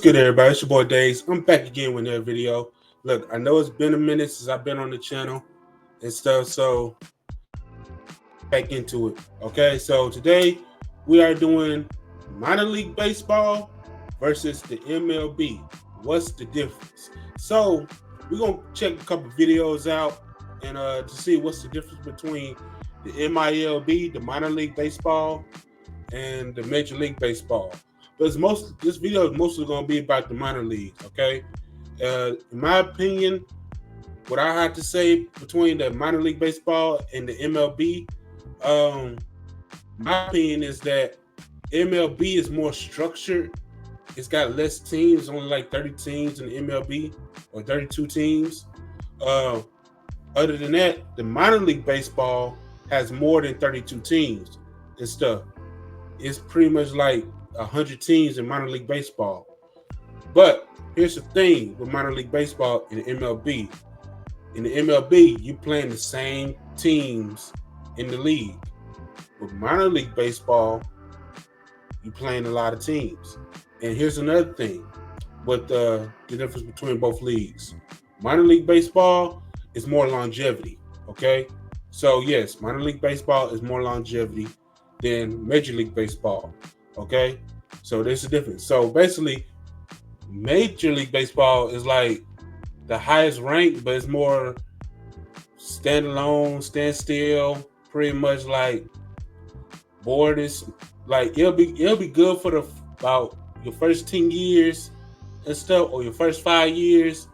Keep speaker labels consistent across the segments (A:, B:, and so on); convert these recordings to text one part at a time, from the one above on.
A: good, everybody? It's your boy Days. I'm back again with another video. Look, I know it's been a minute since I've been on the channel and stuff, so back into it. Okay, so today we are doing minor league baseball versus the MLB. What's the difference? So we're gonna check a couple videos out and to see what's the difference between the MILB, the minor league baseball, and the Major League Baseball. But this video is mostly going to be about the minor leagues, okay? In my opinion, what I have to say between the minor league baseball and the MLB, my opinion is that MLB is more structured. It's got less teams, only like 30 teams in the MLB or 32 teams. Other than that, the minor league baseball has more than 32 teams and stuff. It's pretty much like 100 teams in minor league baseball. But here's the thing with minor league baseball and the MLB. In the MLB, you playing the same teams in the league. With minor league baseball, you playing a lot of teams. And here's another thing with the difference between both leagues. Minor league baseball is more longevity, okay? So yes, minor league baseball is more longevity than Major League Baseball, okay? So there's a difference. So basically, Major League Baseball is like the highest rank, but it's more standalone, standstill, pretty much like borders. Like it'll be good for about your first 10 years and stuff, or your first 5 years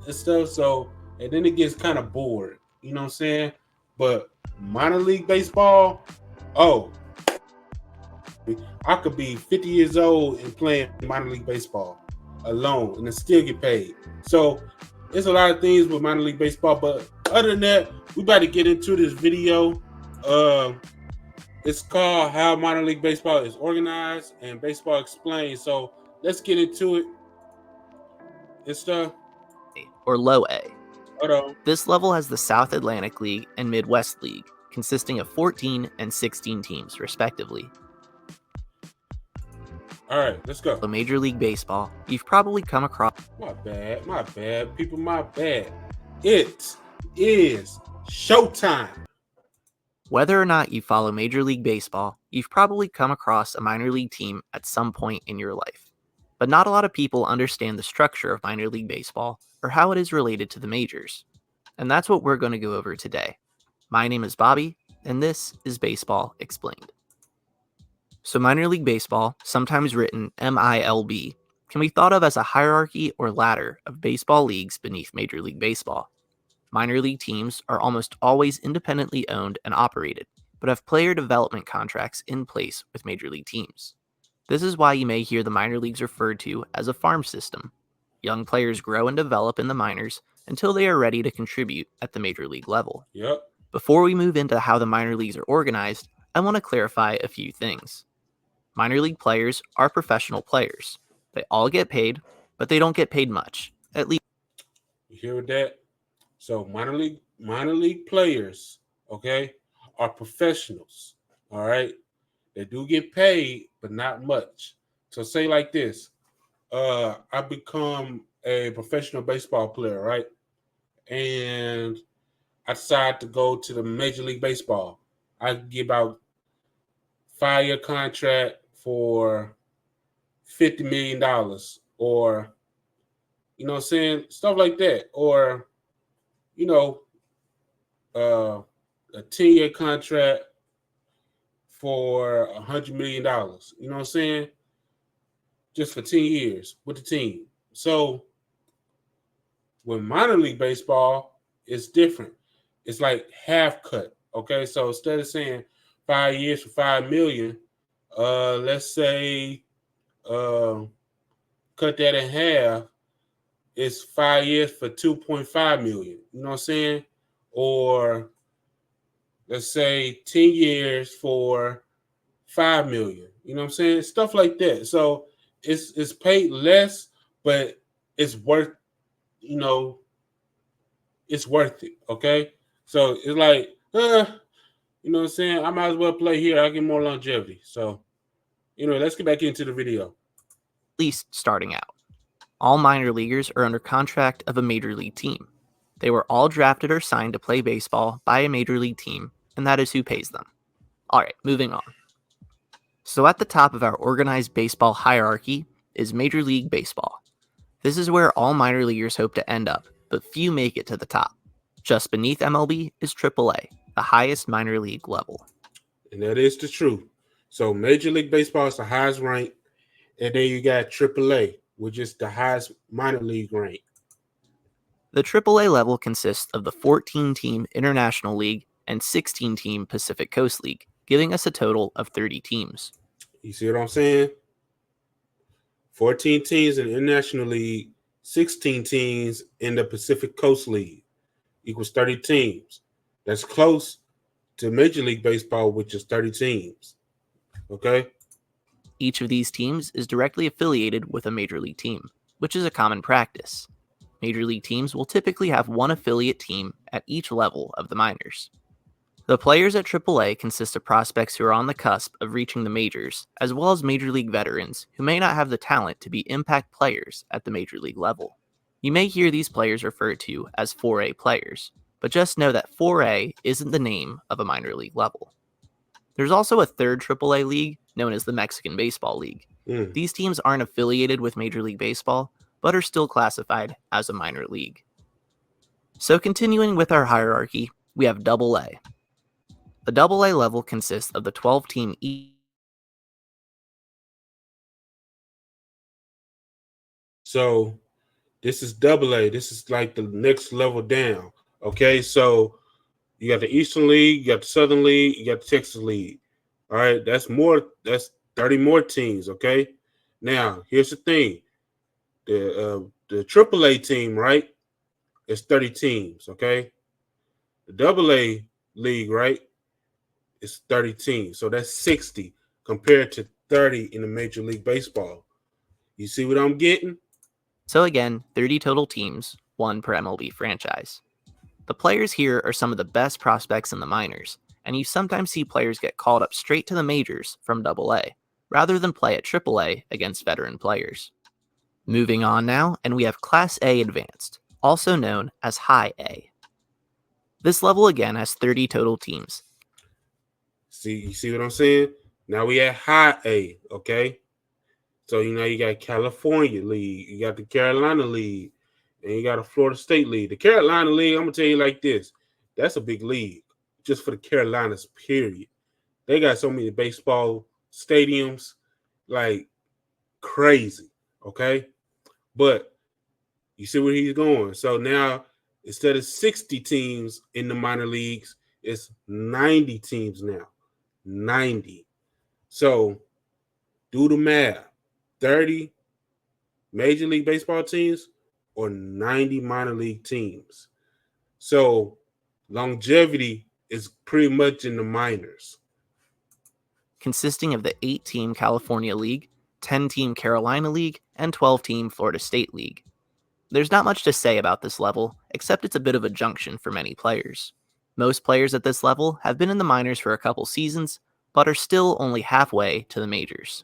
A: and stuff. So and then it gets kind of bored, you know what I'm saying? But minor league baseball, oh, I could be 50 years old and playing minor league baseball alone and still get paid. So there's a lot of things with minor league baseball, but other than that, we about to get into this video. It's called How Minor League Baseball is Organized and Baseball Explained. So let's get into it and stuff.
B: Or Low A.
A: Hold on.
B: This level has the South Atlantic League and Midwest League, consisting of 14 and 16 teams, respectively.
A: All right, let's go.
B: For Major League Baseball, you've probably come across...
A: My bad, people, my bad. It is showtime.
B: Whether or not you follow Major League Baseball, you've probably come across a minor league team at some point in your life. But not a lot of people understand the structure of minor league baseball or how it is related to the majors. And that's what we're going to go over today. My name is Bobby, and this is Baseball Explained. So minor league baseball, sometimes written MILB, can be thought of as a hierarchy or ladder of baseball leagues beneath Major League Baseball. Minor league teams are almost always independently owned and operated, but have player development contracts in place with major league teams. This is why you may hear the minor leagues referred to as a farm system. Young players grow and develop in the minors until they are ready to contribute at the major league level.
A: Yep.
B: Before we move into how the minor leagues are organized, I want to clarify a few things. Minor league players are professional players. They all get paid, but they don't get paid much, at least.
A: You hear that? So minor league players, okay, are professionals. All right. They do get paid, but not much. So say like this. I become a professional baseball player, right? And I decide to go to the Major League Baseball. I give out 5-year contract for $50 million, or you know what I'm saying, stuff like that, or you know, a 10-year contract for $100 million. You know what I'm saying? Just for 10 years with the team. So with minor league baseball, it's different. It's like half cut. Okay, so instead of saying 5 years for $5 million, let's say cut that in half. It's 5 years for $2.5 million. You know what I'm saying? Or let's say 10 years for $5 million. You know what I'm saying? Stuff like that. So it's paid less, but it's worth, you know, it's worth it. Okay. So it's like, you know what I'm saying? I might as well play here. I get more longevity. So, you know, let's get back into the video.
B: At least starting out. all minor leaguers are under contract of a major league team. They were all drafted or signed to play baseball by a major league team, and that is who pays them. Alright, moving on. So at the top of our organized baseball hierarchy is Major League Baseball. This is where all minor leaguers hope to end up, but few make it to the top. Just beneath MLB is AAA, the highest minor league level.
A: And that is the truth. So Major League Baseball is the highest rank, and then you got AAA, which is the highest minor league rank.
B: The AAA level consists of the 14-team International League and 16-team Pacific Coast League, giving us a total of 30 teams.
A: You see what I'm saying? 14 teams in the International League, 16 teams in the Pacific Coast League, equals 30 teams. That's close to Major League Baseball, which is 30 teams. Okay?
B: Each of these teams is directly affiliated with a major league team, which is a common practice. Major league teams will typically have one affiliate team at each level of the minors. The players at AAA consist of prospects who are on the cusp of reaching the majors, as well as major league veterans who may not have the talent to be impact players at the major league level. You may hear these players referred to as 4A players, but just know that 4A isn't the name of a minor league level. There's also a third AAA league known as the Mexican Baseball League. These teams aren't affiliated with Major League Baseball, but are still classified as a minor league. So continuing with our hierarchy, we have AA. The AA level consists of the 12-team
A: So this is AA. This is like the next level down. Okay, so you got the Eastern League, you got the Southern League, you got the Texas League. All right, that's 30 more teams. Okay, now here's the thing: the AAA team, right, is 30 teams. Okay, the AA league, right, is 30 teams. So that's 60 compared to 30 in the Major League Baseball. You see what I'm getting?
B: So again, 30 total teams, one per MLB franchise. The players here are some of the best prospects in the minors, and you sometimes see players get called up straight to the majors from AA, rather than play at AAA against veteran players. Moving on now, and we have Class A Advanced, also known as High A. This level again has 30 total teams.
A: You see what I'm saying? Now we at High A, okay? So you got California League, you got the Carolina League, and you got a Florida State League. The Carolina League, I'm gonna tell you like this: that's a big league, just for the Carolinas. Period. They got so many baseball stadiums, like crazy. Okay, but you see where he's going. So now instead of 60 teams in the minor leagues, it's 90 teams now. 90. So do the math. 30 Major League Baseball teams or 90 minor league teams. So longevity is pretty much in the minors.
B: Consisting of the 8-team California League, 10-team Carolina League, and 12-team Florida State League. There's not much to say about this level, except it's a bit of a junction for many players. Most players at this level have been in the minors for a couple seasons, but are still only halfway to the majors.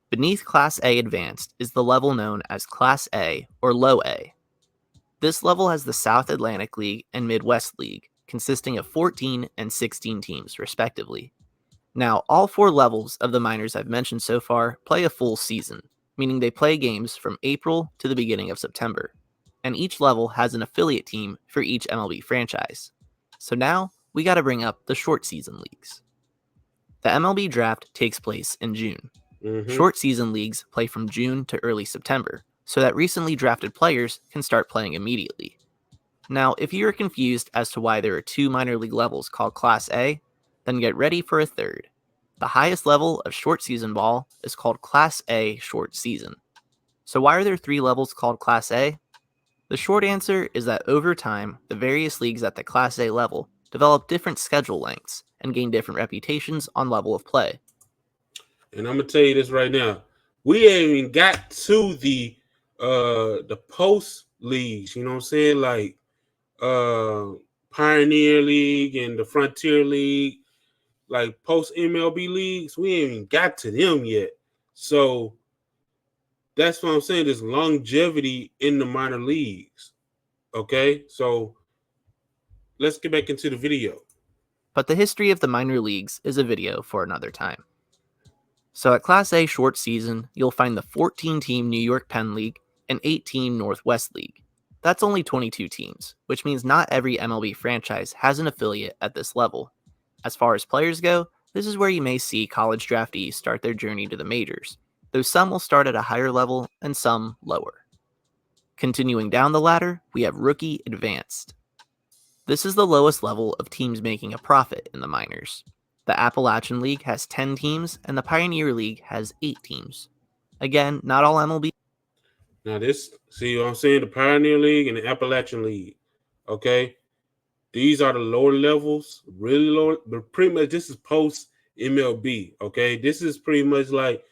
B: Beneath Class A Advanced is the level known as Class A or Low A. This level has the South Atlantic League and Midwest League, consisting of 14 and 16 teams, respectively. Now, all 4 levels of the minors I've mentioned so far play a full season, meaning they play games from April to the beginning of September, and each level has an affiliate team for each MLB franchise. So now, we gotta bring up the short season leagues. The MLB draft takes place in June. Short season leagues play from June to early September, so that recently drafted players can start playing immediately. Now, if you are confused as to why there are 2 minor league levels called Class A, then get ready for a third. The highest level of short season ball is called Class A Short Season. So why are there 3 levels called Class A? The short answer is that over time, the various leagues at the Class A level develop different schedule lengths and gain different reputations on level of play.
A: And I'm gonna tell you this right now: we ain't even got to the post leagues. You know what I'm saying? Like Pioneer League and the Frontier League, like post MLB leagues. We ain't even got to them yet. So That's what I'm saying. There's longevity in the minor leagues. Okay, so let's get back into the video.
B: But the history of the minor leagues is a video for another time. So at Class A short season, you'll find the 14-team New York Penn League and 8-team Northwest League. That's only 22 teams, which means not every MLB franchise has an affiliate at this level. As far as players go, this is where you may see college draftees start their journey to the majors, though some will start at a higher level and some lower. Continuing down the ladder, we have Rookie Advanced. This is the lowest level of teams making a profit in the minors. The Appalachian League has 10 teams, and the Pioneer League has 8 teams. Again, not all MLB.
A: Now see what I'm saying? The Pioneer League and the Appalachian League. Okay, these are the lower levels, really low. But pretty much this is post MLB. Okay, this is pretty much like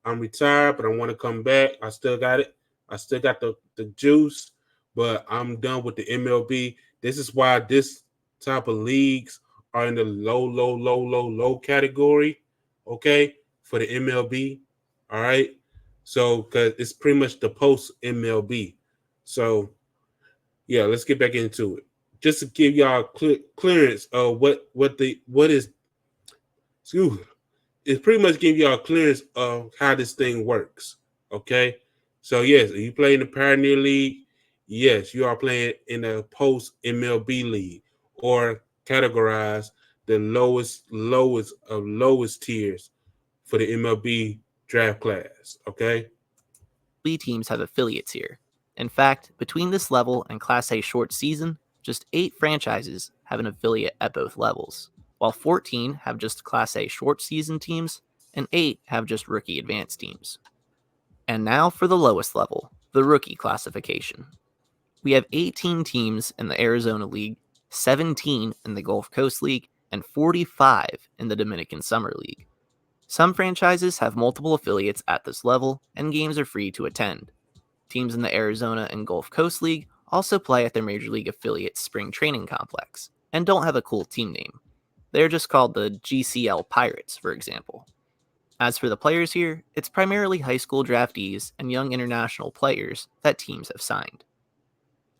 A: I'm retired, but I want to come back. I still got it. I still got the juice, but I'm done with the MLB. This is why this type of leagues are in the low category, okay, for the MLB. All right. So, because it's pretty much the post MLB. So, yeah, let's get back into it. Just to give y'all clearance of what is, excuse me, it's pretty much give y'all clearance of how this thing works. Okay. So, yes, if you play in the Pioneer League, yes, you are playing in the post MLB league, or categorize the lowest of lowest tiers for the MLB draft class. Okay.
B: Teams have affiliates here. In fact, between this level and Class A short season, just 8 franchises have an affiliate at both levels, while 14 have just Class A short season teams, and 8 have just Rookie Advanced teams. And now for the lowest level, the Rookie classification. We have 18 teams in the Arizona League, 17 in the Gulf Coast League, and 45 in the Dominican Summer League. Some franchises have multiple affiliates at this level, and games are free to attend. Teams in the Arizona and Gulf Coast League also play at their Major League affiliate's spring training complex, and don't have a cool team name. They're just called the GCL Pirates, for example. As for the players here, it's primarily high school draftees and young international players that teams have signed.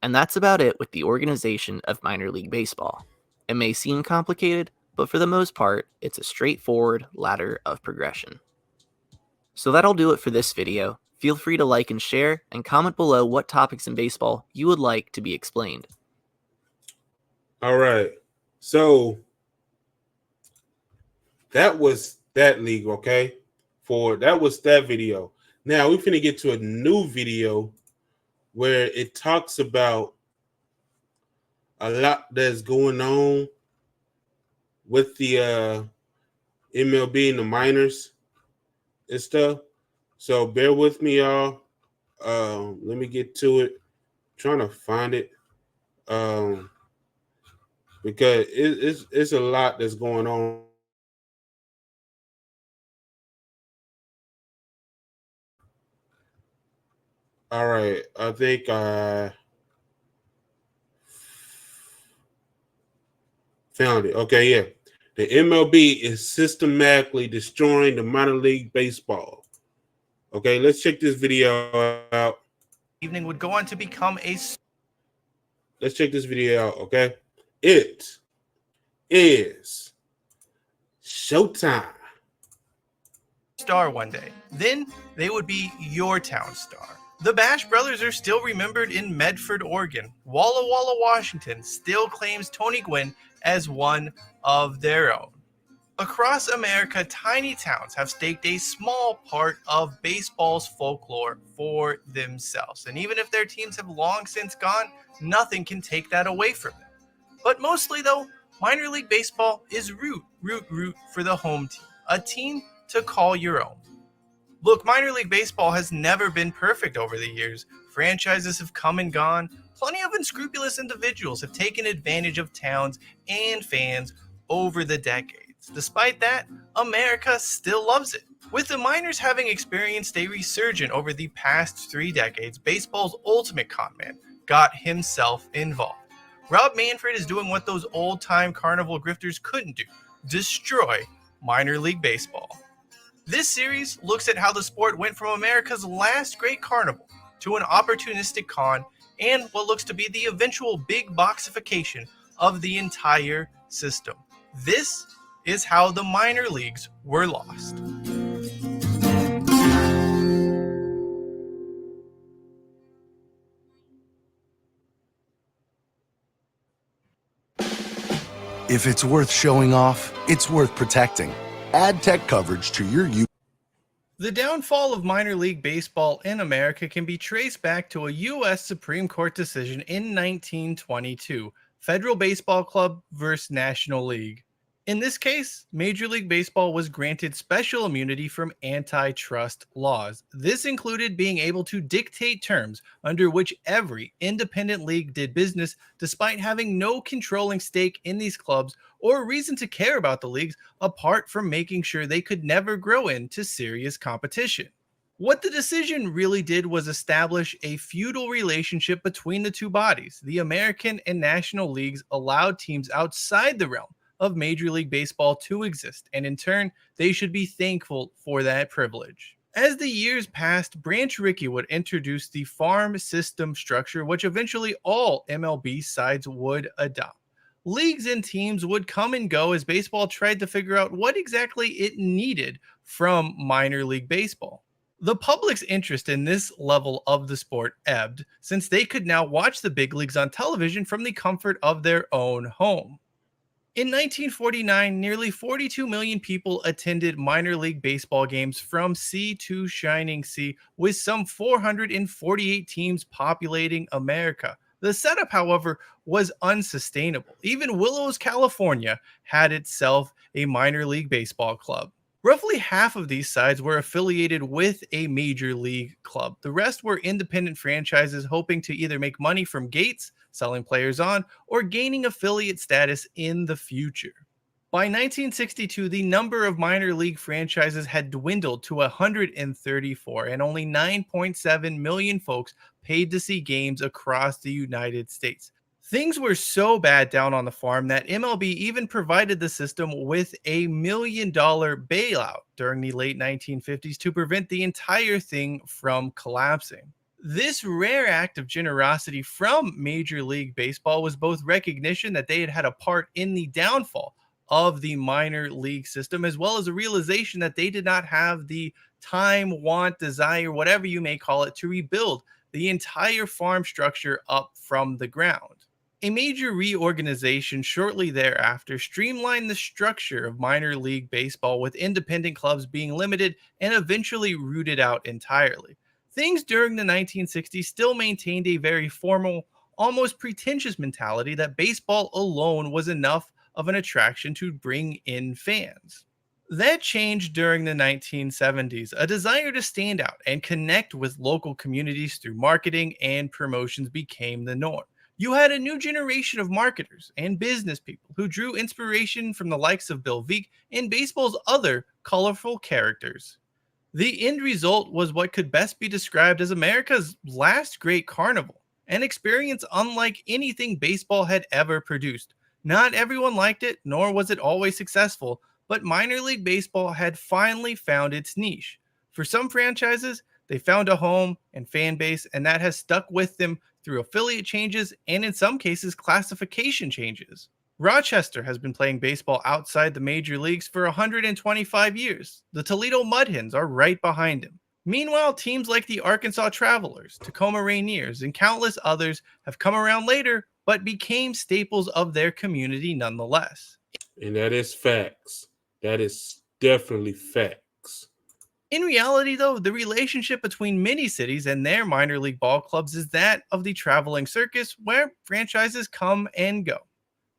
B: And that's about it with the organization of minor league baseball. It may seem complicated, but for the most part, it's a straightforward ladder of progression. So that'll do it for this video. Feel free to like and share, and comment below what topics in baseball you would like to be explained.
A: All right. So that was that league, okay? That was that video. Now we're finna get to a new video where it talks about a lot that's going on with the MLB and the minors and stuff. So bear with me, y'all. Let me get to it. I'm trying to find it. Because it's a lot that's going on. All right, I think I found it. Okay, yeah. The MLB is systematically destroying the minor league baseball. Okay, let's check this video out.
C: Evening would go on to become a
A: Let's check this video out, okay? It is showtime.
C: star one day. Then they would be your town star. The Bash Brothers are still remembered in Medford, Oregon. Walla Walla, Washington still claims Tony Gwynn as one of their own. Across America, tiny towns have staked a small part of baseball's folklore for themselves. And even if their teams have long since gone, nothing can take that away from them. But mostly though, minor league baseball is root for the home team. A team to call your own. Look, minor league baseball has never been perfect over the years. Franchises have come and gone. Plenty of unscrupulous individuals have taken advantage of towns and fans over the decades. Despite that, America still loves it. With the minors having experienced a resurgence over the past 3 decades, baseball's ultimate conman got himself involved. Rob Manfred is doing what those old-time carnival grifters couldn't do: destroy minor league baseball. This series looks at how the sport went from America's last great carnival to an opportunistic con and what looks to be the eventual big boxification of the entire system. This is how the minor leagues were lost.
D: If it's worth showing off, it's worth protecting. Add tech coverage to your
C: The downfall of minor league baseball in America can be traced back to a U.S. Supreme Court decision in 1922, Federal Baseball Club versus National League. In this case, Major League Baseball was granted special immunity from antitrust laws. This included being able to dictate terms under which every independent league did business, despite having no controlling stake in these clubs or reason to care about the leagues, apart from making sure they could never grow into serious competition. What the decision really did was establish a feudal relationship between the two bodies. The American and National Leagues allowed teams outside the realm of Major League Baseball to exist, and in turn, they should be thankful for that privilege. As the years passed, Branch Rickey would introduce the farm system structure, which eventually all MLB sides would adopt. Leagues and teams would come and go as baseball tried to figure out what exactly it needed from minor league baseball. The public's interest in this level of the sport ebbed, since they could now watch the big leagues on television from the comfort of their own home. In 1949, nearly 42 million people attended minor league baseball games from sea to shining sea, with some 448 teams populating America. The setup, however, was unsustainable. Even Willows, California, had itself a minor league baseball club. Roughly half of these sides were affiliated with a major league club. The rest were independent franchises hoping to either make money from gates, selling players on, or gaining affiliate status in the future. By 1962, the number of minor league franchises had dwindled to 134, and only 9.7 million folks paid to see games across the United States. Things were so bad down on the farm that MLB even provided the system with a $1 million bailout during the late 1950s to prevent the entire thing from collapsing. This rare act of generosity from Major League Baseball was both recognition that they had had a part in the downfall of the minor league system, as well as a realization that they did not have the time, want, desire, whatever you may call it, to rebuild the entire farm structure up from the ground. A major reorganization shortly thereafter streamlined the structure of minor league baseball, with independent clubs being limited and eventually rooted out entirely. Things during the 1960s still maintained a very formal, almost pretentious mentality that baseball alone was enough of an attraction to bring in fans. That changed during the 1970s. A desire to stand out and connect with local communities through marketing and promotions became the norm. You had a new generation of marketers and business people who drew inspiration from the likes of Bill Veeck and baseball's other colorful characters. The end result was what could best be described as America's last great carnival, an experience unlike anything baseball had ever produced. Not everyone liked it, nor was it always successful, but minor league baseball had finally found its niche. For some franchises, they found a home and fan base, and that has stuck with them through affiliate changes and, in some cases, classification changes. Rochester has been playing baseball outside the major leagues for 125 years. The Toledo Mud Hens are right behind him. Meanwhile, teams like the Arkansas Travelers, Tacoma Rainiers, and countless others have come around later, but became staples of their community nonetheless.
A: And that is facts. That is definitely facts.
C: In reality, though, the relationship between many cities and their minor league ball clubs is that of the traveling circus, where franchises come and go.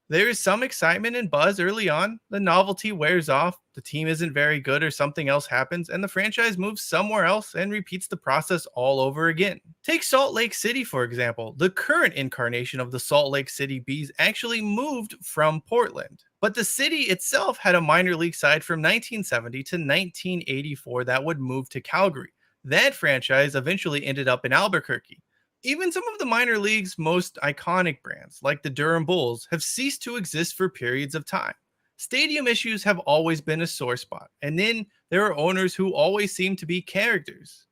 C: There is some excitement and buzz early on. The novelty wears off, the team isn't very good or something else happens, and the franchise moves somewhere else and repeats the process all over again. Take Salt Lake City, for example. The current incarnation of the Salt Lake City Bees actually moved from Portland. But the city itself had a minor league side from 1970 to 1984 that would move to Calgary. That franchise eventually ended up in Albuquerque. Even some of the minor league's most iconic brands, like the Durham Bulls, have ceased to exist for periods of time. Stadium issues have always been a sore spot, and then there are owners who always seem to be characters.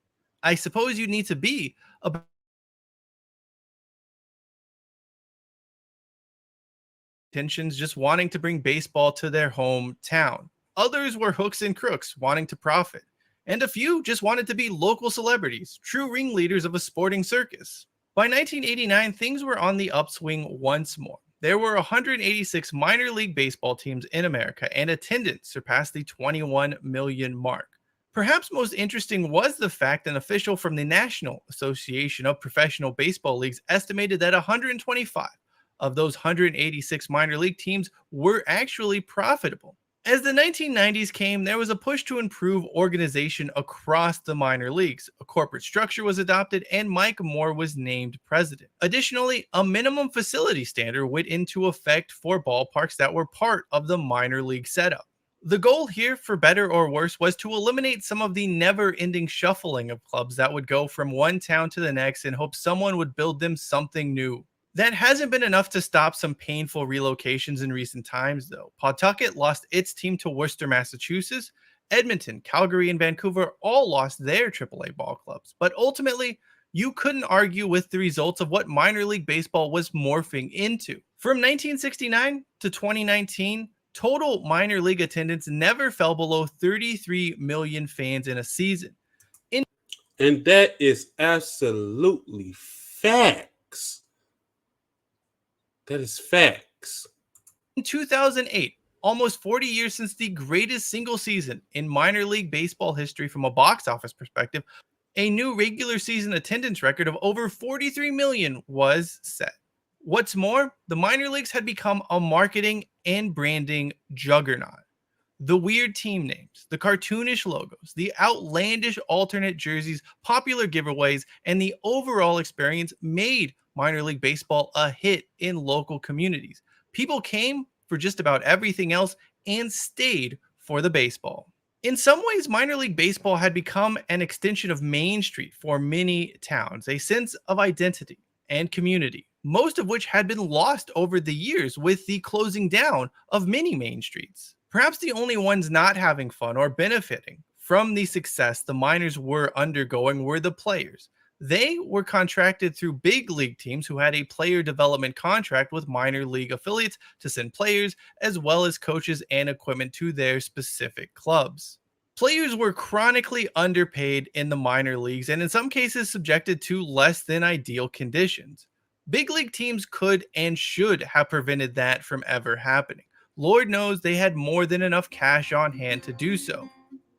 C: I suppose you need to be a intentions just wanting to bring baseball to their hometown. Others were hooks and crooks wanting to profit. And a few just wanted to be local celebrities, true ringleaders of a sporting circus. By 1989, things were on the upswing once more. There were 186 minor league baseball teams in America, and attendance surpassed the 21 million mark. Perhaps most interesting was the fact an official from the National Association of Professional Baseball Leagues estimated that 125 of those 186 minor league teams were actually profitable. As the 1990s came, there was a push to improve organization across the minor leagues. A corporate structure was adopted, and Mike Moore was named president. Additionally, a minimum facility standard went into effect for ballparks that were part of the minor league setup. The goal here, for better or worse, was to eliminate some of the never-ending shuffling of clubs that would go from one town to the next and hope someone would build them something new. That hasn't been enough to stop some painful relocations in recent times, though. Pawtucket lost its team to Worcester, Massachusetts. Edmonton, Calgary, and Vancouver all lost their AAA ball clubs. But ultimately, you couldn't argue with the results of what minor league baseball was morphing into. From 1969 to 2019, total minor league attendance never fell below 33 million fans in a season.
A: And that is absolutely facts. That is facts.
C: In 2008, almost 40 years since the greatest single season in minor league baseball history from a box office perspective, a new regular season attendance record of over 43 million was set. What's more, the minor leagues had become a marketing and branding juggernaut. The weird team names, the cartoonish logos, the outlandish alternate jerseys, popular giveaways, and the overall experience made minor league baseball a hit in local communities. People came for just about everything else and stayed for the baseball. In some ways, minor league baseball had become an extension of Main Street for many towns, a sense of identity and community, most of which had been lost over the years with the closing down of many main streets. Perhaps the only ones not having fun or benefiting from the success the minors were undergoing were the players. They were contracted through big league teams who had a player development contract with minor league affiliates to send players as well as coaches and equipment to their specific clubs. Players were chronically underpaid in the minor leagues and in some cases subjected to less than ideal conditions. Big league teams could and should have prevented that from ever happening. Lord knows they had more than enough cash on hand to do so.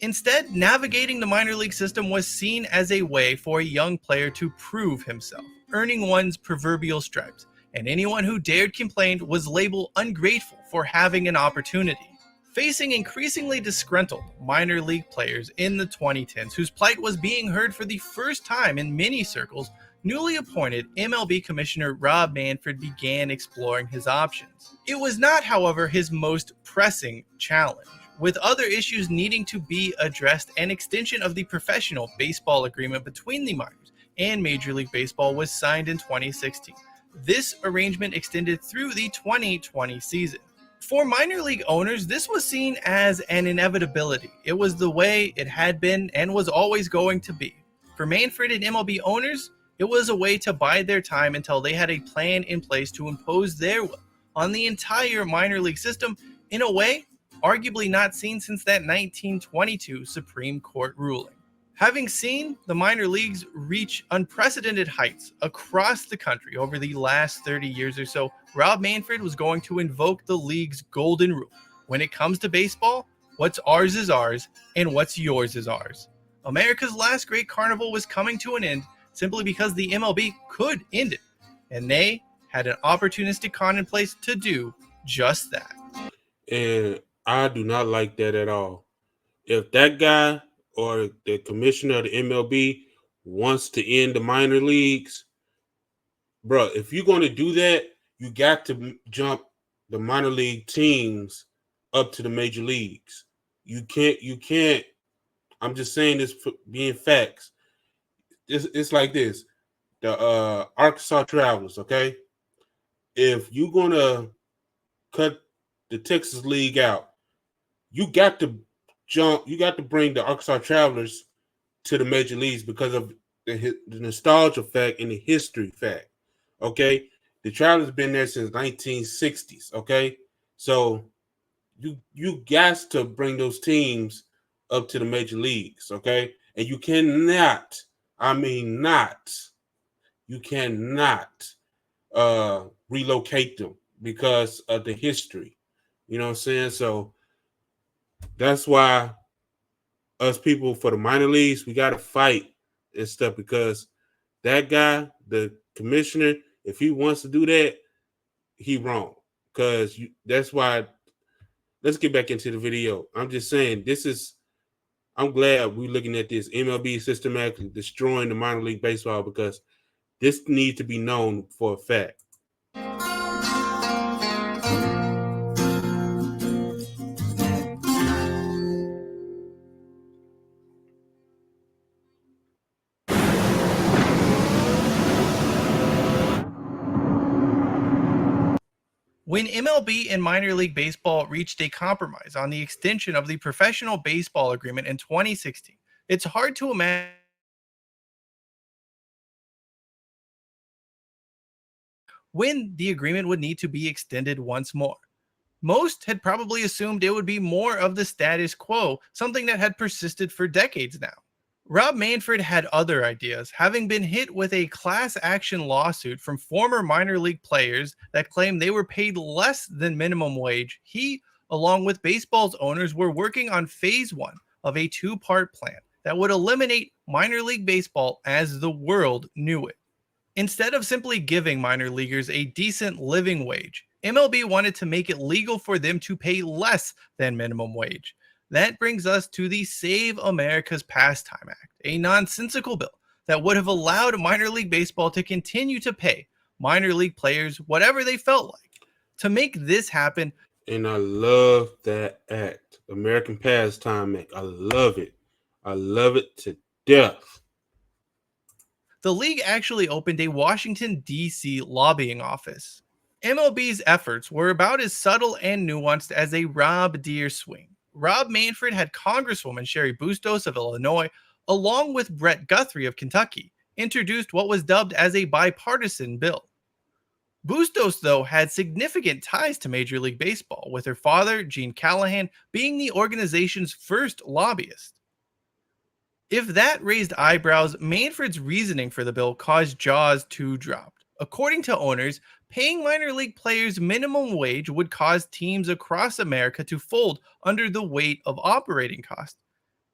C: Instead, navigating the minor league system was seen as a way for a young player to prove himself, earning one's proverbial stripes, and anyone who dared complain was labeled ungrateful for having an opportunity. Facing increasingly disgruntled minor league players in the 2010s, whose plight was being heard for the first time in many circles, newly appointed MLB Commissioner Rob Manfred began exploring his options. It was not, however, his most pressing challenge. With other issues needing to be addressed, an extension of the professional baseball agreement between the minors and Major League Baseball was signed in 2016. This arrangement extended through the 2020 season. For minor league owners, this was seen as an inevitability. It was the way it had been and was always going to be. For Manfred and MLB owners, it was a way to bide their time until they had a plan in place to impose their will on the entire minor league system in a way arguably not seen since that 1922 Supreme Court ruling. Having seen the minor leagues reach unprecedented heights across the country over the last 30 years or so, Rob Manfred was going to invoke the league's golden rule. When it comes to baseball, what's ours is ours, and what's yours is ours. America's last great carnival was coming to an end simply because the MLB could end it, and they had an opportunistic con in place to do just that.
A: And I do not like that at all. If that guy or the commissioner of the MLB wants to end the minor leagues, bro, if you're going to do that, you got to jump the minor league teams up to the major leagues. You can't. I'm just saying this for being facts. It's like this. The Arkansas Travelers, okay? If you're going to cut the Texas League out, you got to bring the Arkansas Travelers to the major leagues because of the nostalgia fact and the history fact. Okay, the Travelers been there since 1960s. Okay, so you got to bring those teams up to the major leagues. Okay, and you cannot, you cannot relocate them because of the history. You know what I'm saying? So that's why us people for the minor leagues, we got to fight and stuff because that guy, the commissioner, if he wants to do that, he wrong. Because that's why. Let's get back into the video. I'm just saying I'm glad we're looking at this MLB systematically destroying the minor league baseball because this needs to be known for a fact.
C: When MLB and minor league baseball reached a compromise on the extension of the professional baseball agreement in 2016, it's hard to imagine when the agreement would need to be extended once more. Most had probably assumed it would be more of the status quo, something that had persisted for decades now. Rob Manfred had other ideas, having been hit with a class action lawsuit from former minor league players that claimed they were paid less than minimum wage. He, along with baseball's owners, were working on phase one of a two-part plan that would eliminate minor league baseball as the world knew it. Instead of simply giving minor leaguers a decent living wage, MLB wanted to make it legal for them to pay less than minimum wage. That brings us to the Save America's Pastime Act, a nonsensical bill that would have allowed minor league baseball to continue to pay minor league players whatever they felt like. To make this happen,
A: and I love that act, American Pastime Act. I love it. I love it to death.
C: The league actually opened a Washington, D.C. lobbying office. MLB's efforts were about as subtle and nuanced as a Rob Deere swing. Rob Manfred had Congresswoman Sherry Bustos of Illinois, along with Brett Guthrie of Kentucky, introduced what was dubbed as a bipartisan bill. Bustos, though, had significant ties to Major League Baseball, with her father, Gene Callahan, being the organization's first lobbyist. If that raised eyebrows, Manfred's reasoning for the bill caused jaws to drop. According to owners, paying minor league players minimum wage would cause teams across America to fold under the weight of operating costs.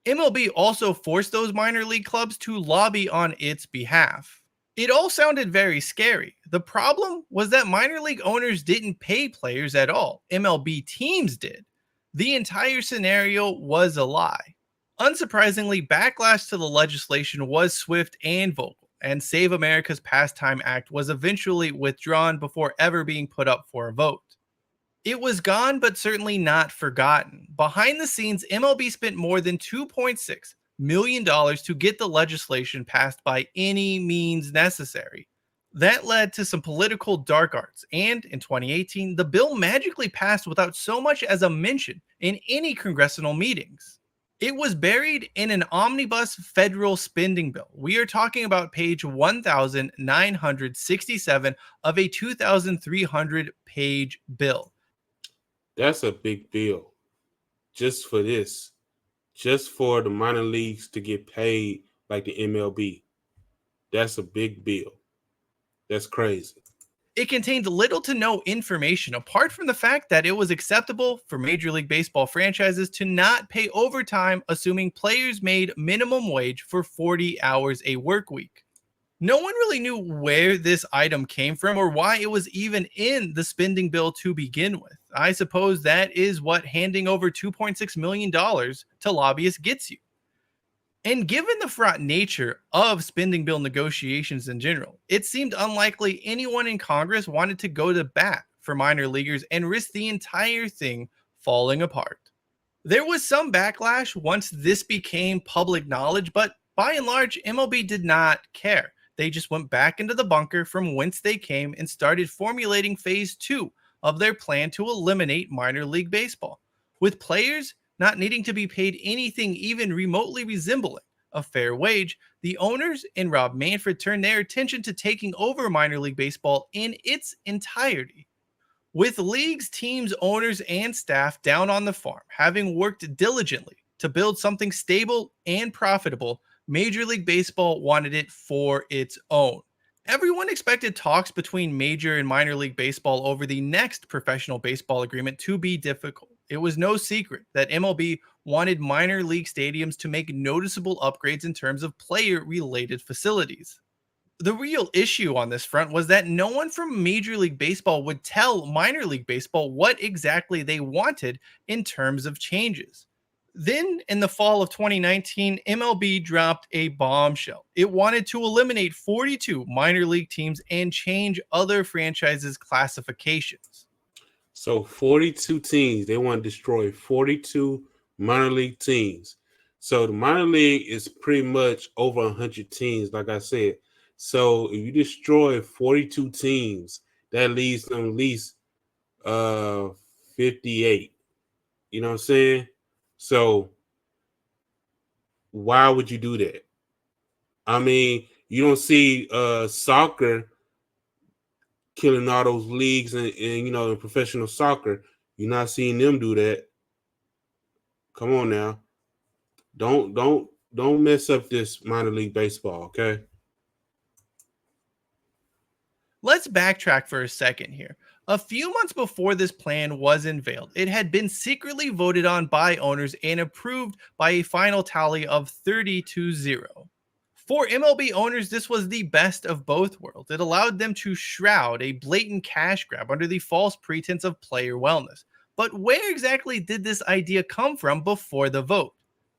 C: MLB also forced those minor league clubs to lobby on its behalf. It all sounded very scary. The problem was that minor league owners didn't pay players at all. MLB teams did. The entire scenario was a lie. Unsurprisingly, backlash to the legislation was swift and vocal, and Save America's Pastime Act was eventually withdrawn before ever being put up for a vote. It was gone, but certainly not forgotten. Behind the scenes, MLB spent more than $2.6 million to get the legislation passed by any means necessary. That led to some political dark arts, and in 2018, the bill magically passed without so much as a mention in any congressional meetings. It was buried in an omnibus federal spending bill. We are talking about page 1967 of a 2,300-page bill.
A: That's a big deal. Just for this. Just for the minor leagues to get paid like the MLB. That's a big bill. That's crazy.
C: It contained little to no information apart from the fact that it was acceptable for Major League Baseball franchises to not pay overtime, assuming players made minimum wage for 40 hours a work week. No one really knew where this item came from or why it was even in the spending bill to begin with. I suppose that is what handing over $2.6 million to lobbyists gets you. And given the fraught nature of spending bill negotiations in general, it seemed unlikely anyone in Congress wanted to go to bat for minor leaguers and risk the entire thing falling apart. There was some backlash once this became public knowledge, but by and large, MLB did not care. They just went back into the bunker from whence they came and started formulating phase two of their plan to eliminate minor league baseball, with players not needing to be paid anything even remotely resembling a fair wage. The owners and Rob Manfred turned their attention to taking over minor league baseball in its entirety. With leagues, teams, owners, and staff down on the farm, having worked diligently to build something stable and profitable, Major League Baseball wanted it for its own. Everyone expected talks between Major and Minor League Baseball over the next professional baseball agreement to be difficult. It was no secret that MLB wanted minor league stadiums to make noticeable upgrades in terms of player-related facilities. The real issue on this front was that no one from Major League Baseball would tell Minor League Baseball what exactly they wanted in terms of changes. Then, in the fall of 2019, MLB dropped a bombshell. It wanted to eliminate 42 minor league teams and change other franchises' classifications.
A: So 42 teams, they want to destroy 42 minor league teams. So the minor league is pretty much over 100 teams, like I said. So if you destroy 42 teams, that leaves them at least 58. You know what I'm saying? So why would you do that? I mean, you don't see soccer killing all those leagues and in professional soccer. You're not seeing them do that. Come on now. Don't mess up this minor league baseball, okay?
C: Let's backtrack for a second here. A few months before this plan was unveiled, it had been secretly voted on by owners and approved by a final tally of 30-0. For MLB owners, this was the best of both worlds. It allowed them to shroud a blatant cash grab under the false pretense of player wellness. But where exactly did this idea come from before the vote?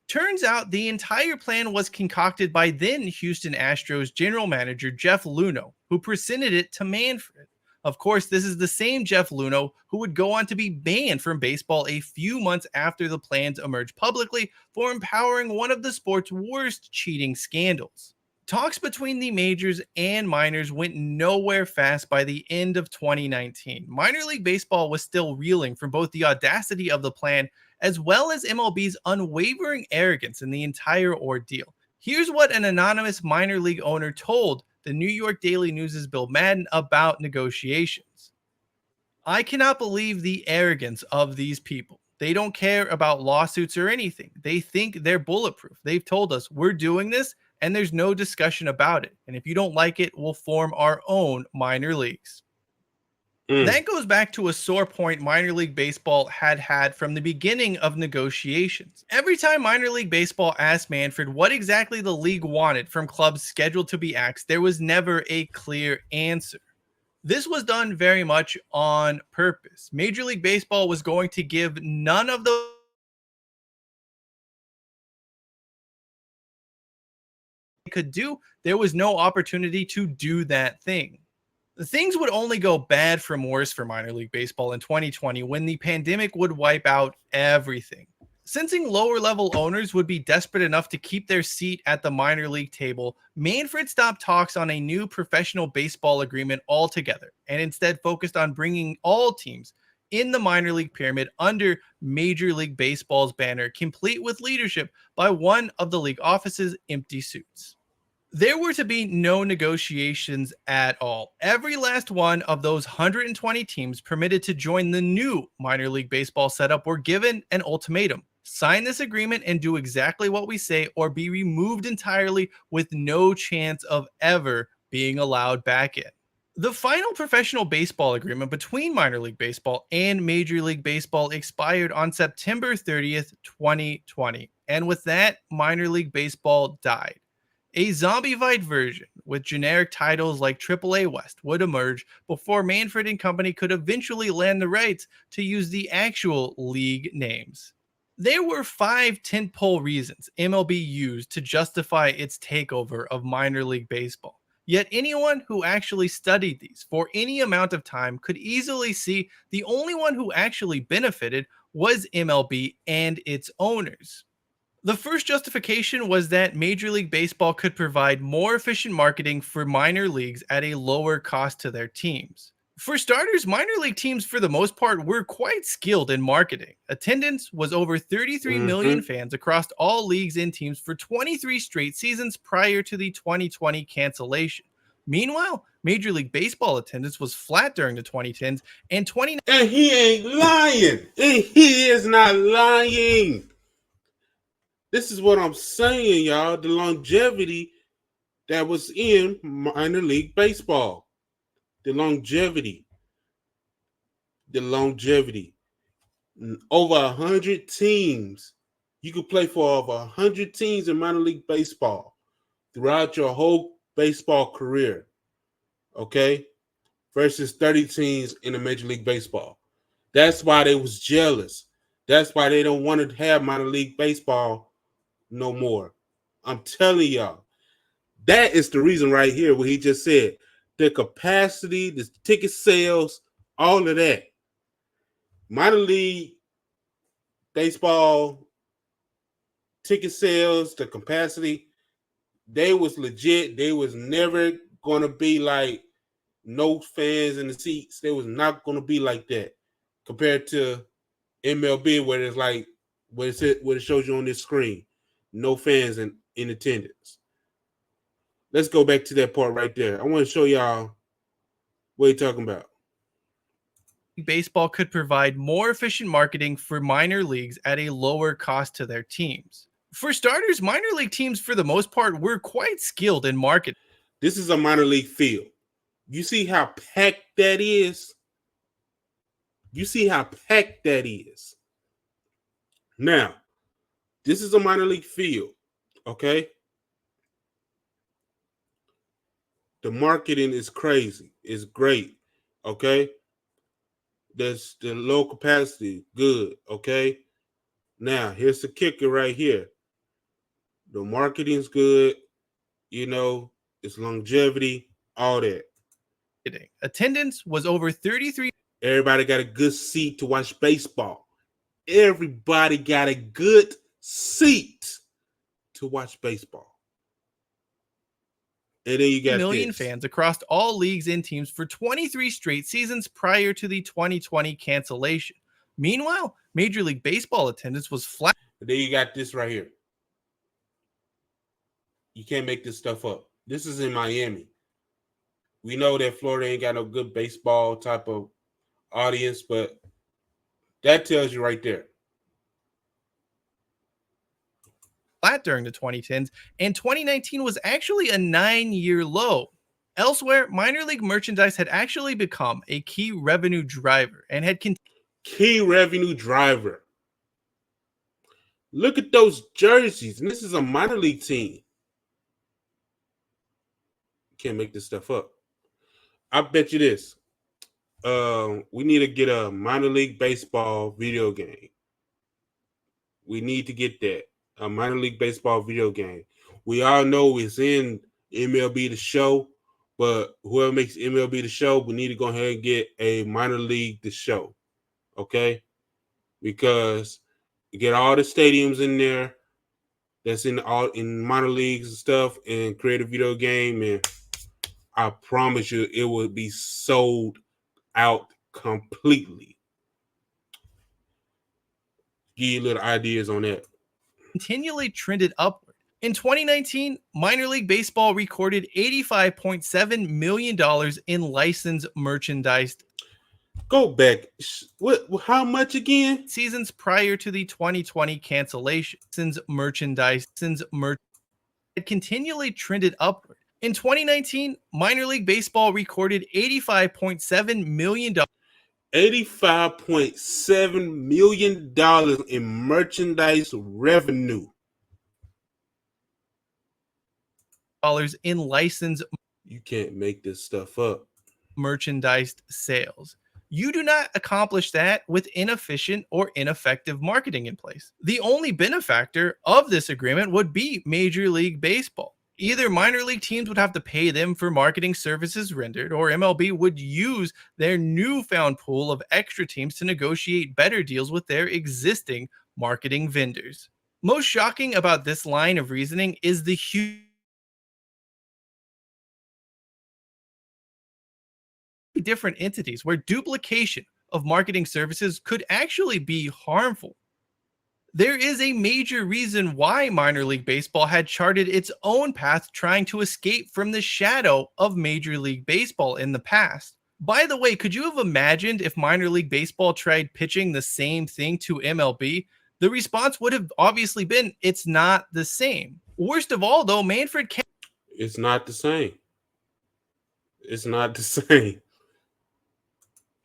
C: Turns out the entire plan was concocted by then Houston Astros general manager Jeff Luhnow, who presented it to Manfred. Of course, this is the same Jeff Luhnow who would go on to be banned from baseball a few months after the plans emerged publicly for empowering one of the sport's worst cheating scandals. Talks between the majors and minors went nowhere fast by the end of 2019. Minor League Baseball was still reeling from both the audacity of the plan as well as MLB's unwavering arrogance in the entire ordeal. Here's what an anonymous minor league owner told the New York Daily News' Bill Madden about negotiations. "I cannot believe the arrogance of these people. They don't care about lawsuits or anything. They think they're bulletproof. They've told us we're doing this and there's no discussion about it. And if you don't like it, we'll form our own minor leagues." That goes back to a sore point minor league baseball had from the beginning of negotiations. Every time minor league baseball asked Manfred what exactly the league wanted from clubs scheduled to be axed, there was never a clear answer. This was done very much on purpose. Major League Baseball was going to give none of those they could do. There was no opportunity to do that thing. Things would only go bad from worse for minor league baseball in 2020 when the pandemic would wipe out everything. Sensing lower level owners would be desperate enough to keep their seat at the minor league table, Manfred stopped talks on a new professional baseball agreement altogether and instead focused on bringing all teams in the minor league pyramid under Major League Baseball's banner, complete with leadership by one of the league office's empty suits. There were to be no negotiations at all. Every last one of those 120 teams permitted to join the new minor league baseball setup were given an ultimatum: sign this agreement and do exactly what we say, or be removed entirely with no chance of ever being allowed back in. The final professional baseball agreement between minor league baseball and Major League Baseball expired on September 30th, 2020. And with that, minor league baseball died. A zombified version with generic titles like AAA West would emerge before Manfred and company could eventually land the rights to use the actual league names. There were 5 tentpole reasons MLB used to justify its takeover of minor league baseball. Yet anyone who actually studied these for any amount of time could easily see the only one who actually benefited was MLB and its owners. The first justification was that Major League Baseball could provide more efficient marketing for minor leagues at a lower cost to their teams. For starters, minor league teams for the most part were quite skilled in marketing. Attendance was over 33 million fans across all leagues and teams for 23 straight seasons prior to the 2020 cancellation. Meanwhile, Major League Baseball attendance was flat during the 2010s and 2019.
A: And he ain't lying. And he is not lying. This is what I'm saying, y'all. The longevity that was in minor league baseball. The longevity. Over 100 teams. You could play for over 100 teams in minor league baseball throughout your whole baseball career. Okay? Versus 30 teams in the Major League Baseball. That's why they was jealous. That's why they don't want to have minor league baseball no more. I'm telling y'all. That is the reason right here, what he just said. The capacity, the ticket sales, all of that. Minor league baseball ticket sales, the capacity, they was legit. They was never going to be like no fans in the seats. They was not going to be like that compared to MLB, where it's like what it shows you on this screen. No fans in attendance. Let's go back to that part right there. I want to show y'all what he's talking about.
C: Baseball could provide more efficient marketing for minor leagues at a lower cost to their teams. For starters, minor league teams for the most part were quite skilled in marketing.
A: This is a minor league field. You see how packed that is? Now, this is a minor league field, okay? The marketing is crazy. It's great, okay? That's the low capacity, good, okay? Now, here's the kicker right here. The marketing's good, it's longevity, all that.
C: Attendance was over 33.
A: Everybody got a good seat to watch baseball. Everybody got a good seat to watch baseball. And then you got
C: million fans across all leagues and teams for 23 straight seasons prior to the 2020 cancellation. Meanwhile, Major League Baseball attendance was flat.
A: And then you got this right here. You can't make this stuff up. This is in Miami. We know that Florida ain't got no good baseball type of audience, but that tells you right there.
C: Flat during the 2010s, and 2019 was actually a 9-year low. Elsewhere, minor league merchandise had actually become a key revenue driver and had
A: key revenue driver. Look at those jerseys, and this is a minor league team. Can't make this stuff up. I bet you this. We need to get a minor league baseball video game. We need to get that. A minor league baseball video game. We all know it's in MLB The Show, but whoever makes MLB The Show, we need to go ahead and get a minor league The Show. Okay? Because you get all the stadiums in there that's in minor leagues and stuff, and create a video game, and I promise you it will be sold out completely. Give you little ideas on that.
C: Continually trended upward. In 2019, minor league baseball recorded $85.7 million in licensed merchandise.
A: Go back. What? How much again?
C: Seasons prior to the 2020 cancellation. Merchandise had continually trended upward. In 2019, minor league baseball recorded $85.7 million.
A: $85.7 million in merchandise revenue.
C: In license.
A: You can't make this stuff up.
C: Merchandise sales. You do not accomplish that with inefficient or ineffective marketing in place. The only benefactor of this agreement would be Major League Baseball. Either minor league teams would have to pay them for marketing services rendered, or MLB would use their newfound pool of extra teams to negotiate better deals with their existing marketing vendors. Most shocking about this line of reasoning is the huge different entities where duplication of marketing services could actually be harmful. There is a major reason why minor league baseball had charted its own path trying to escape from the shadow of Major League Baseball in the past. By the way, could you have imagined if minor league baseball tried pitching the same thing to MLB? The response would have obviously been, it's not the same. Worst of all, though, Manfred can't.
A: It's not the same. It's not the same.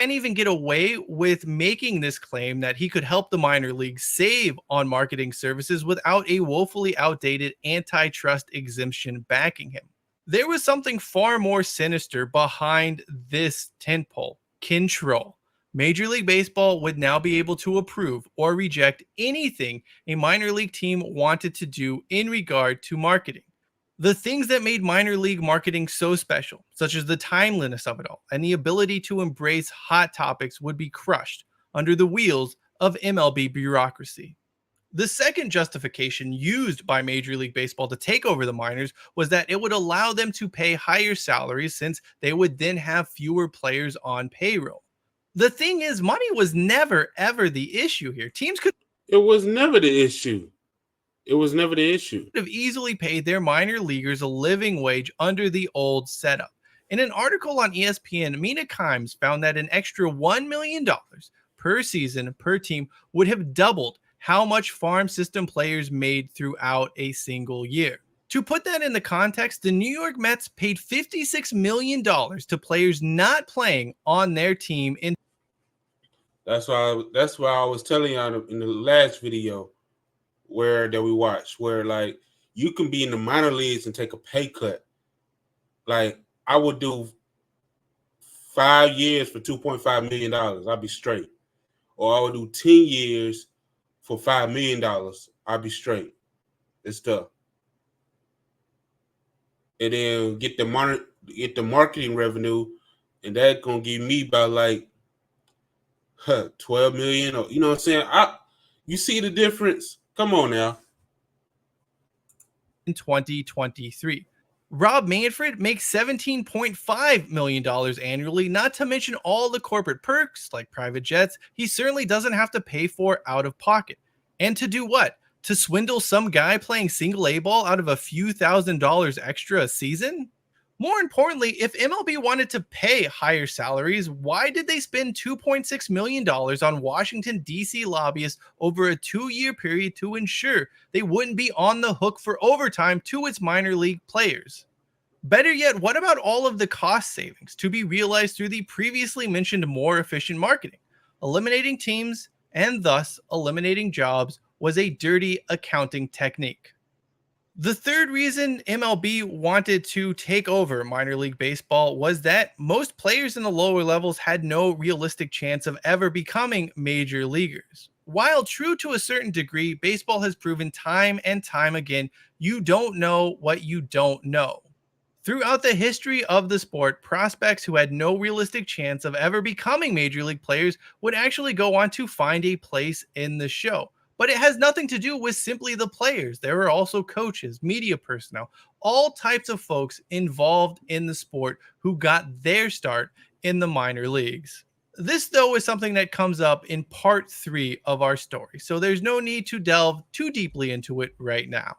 C: Can't even get away with making this claim that he could help the minor leagues save on marketing services without a woefully outdated antitrust exemption backing him. There was something far more sinister behind this tentpole: control. Major League Baseball would now be able to approve or reject anything a minor league team wanted to do in regard to marketing. The things that made minor league marketing so special, such as the timeliness of it all and the ability to embrace hot topics, would be crushed under the wheels of MLB bureaucracy. The second justification used by Major League Baseball to take over the minors was that it would allow them to pay higher salaries since they would then have fewer players on payroll. The thing is, money was never, ever the issue here. Teams could
A: It was never the issue. It was never the issue.
C: have easily paid their minor leaguers a living wage under the old setup. In an article on ESPN, Mina Kimes found that an extra $1 million per season per team would have doubled how much farm system players made throughout a single year. To put that in the context, the New York Mets paid $56 million to players not playing on their team in.
A: That's why I was telling you in the last video that we watched, where like you can be in the minor leagues and take a pay cut. Like I would do 5 years for $2.5 million. I'd be straight. Or I would do 10 years for $5 million. I'd be straight. It's tough. And then get the marketing revenue, and that's gonna give me about like 12 million, or you know what I'm saying? You see the difference? Come on now.
C: In 2023. Rob Manfred makes $17.5 million annually, not to mention all the corporate perks like private jets he certainly doesn't have to pay for out of pocket. And to do what? To swindle some guy playing single A ball out of a few $1,000s extra a season? More importantly, if MLB wanted to pay higher salaries, why did they spend $2.6 million on Washington, D.C. lobbyists over a 2-year period to ensure they wouldn't be on the hook for overtime to its minor league players? Better yet, what about all of the cost savings to be realized through the previously mentioned more efficient marketing? Eliminating teams and thus eliminating jobs was a dirty accounting technique. The third reason MLB wanted to take over minor league baseball was that most players in the lower levels had no realistic chance of ever becoming major leaguers. While true to a certain degree, baseball has proven time and time again, you don't know what you don't know. Throughout the history of the sport, prospects who had no realistic chance of ever becoming major league players would actually go on to find a place in the show. But it has nothing to do with simply the players. There are also coaches, media personnel, all types of folks involved in the sport who got their start in the minor leagues. This, though, is something that comes up in part 3 of our story, so there's no need to delve too deeply into it right now.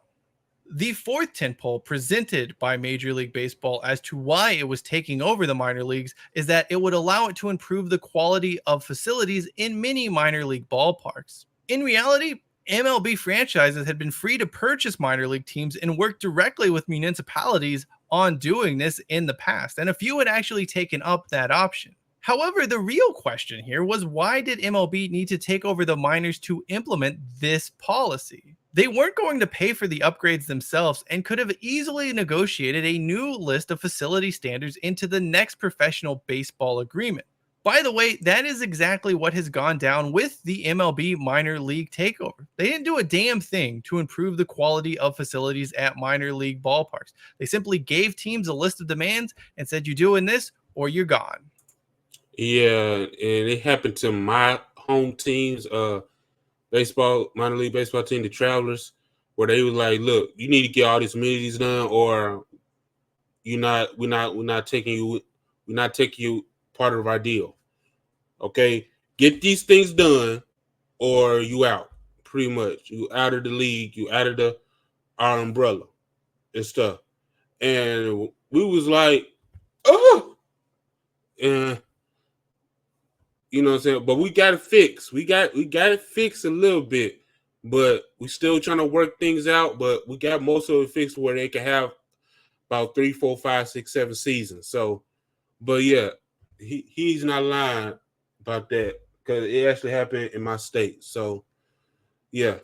C: The fourth tentpole presented by Major League Baseball as to why it was taking over the minor leagues is that it would allow it to improve the quality of facilities in many minor league ballparks. In reality, MLB franchises had been free to purchase minor league teams and work directly with municipalities on doing this in the past, and a few had actually taken up that option. However, the real question here was, why did MLB need to take over the minors to implement this policy? They weren't going to pay for the upgrades themselves and could have easily negotiated a new list of facility standards into the next professional baseball agreement. By the way, that is exactly what has gone down with the MLB minor league takeover. They didn't do a damn thing to improve the quality of facilities at minor league ballparks. They simply gave teams a list of demands and said, you're doing this or you're gone.
A: Yeah, and it happened to my home teams, minor league baseball team, the Travelers, where they were like, look, you need to get all these amenities done, or we're not taking you part of our deal. Okay, get these things done, or you out. Pretty much, you out of the league, you out of our umbrella and stuff. And we was like, oh, and you know what I'm saying. But we got it fixed. We got it fixed a little bit, but we still trying to work things out. But we got most of it fixed where they can have about 3, 4, 5, 6, 7 seasons. So, but yeah, he's not lying about that because it actually happened in my state. So, yeah.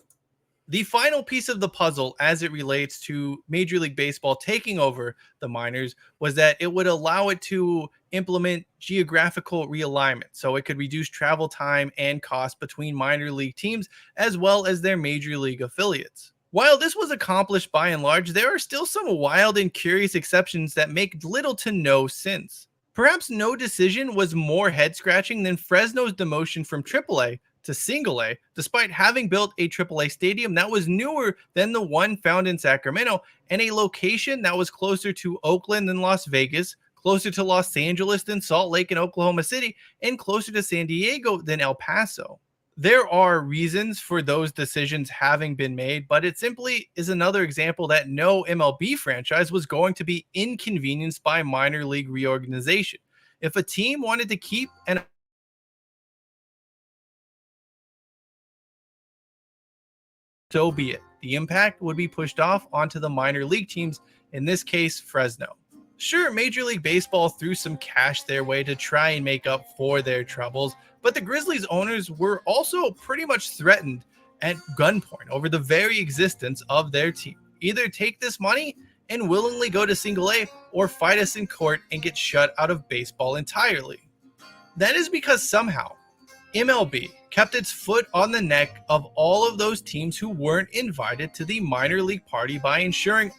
C: The final piece of the puzzle as it relates to Major League Baseball taking over the minors was that it would allow it to implement geographical realignment. So it could reduce travel time and cost between minor league teams as well as their major league affiliates. While this was accomplished by and large, there are still some wild and curious exceptions that make little to no sense. Perhaps no decision was more head-scratching than Fresno's demotion from AAA to Single A, despite having built a AAA stadium that was newer than the one found in Sacramento and a location that was closer to Oakland than Las Vegas, closer to Los Angeles than Salt Lake and Oklahoma City, and closer to San Diego than El Paso. There are reasons for those decisions having been made, but it simply is another example that no MLB franchise was going to be inconvenienced by minor league reorganization. If a team wanted to keep an so be it. The impact would be pushed off onto the minor league teams, in this case, Fresno. Sure, Major League Baseball threw some cash their way to try and make up for their troubles, but the Grizzlies owners were also pretty much threatened at gunpoint over the very existence of their team. Either take this money and willingly go to Single A, or fight us in court and get shut out of baseball entirely. That is because somehow MLB kept its foot on the neck of all of those teams who weren't invited to the minor league party by ensuring.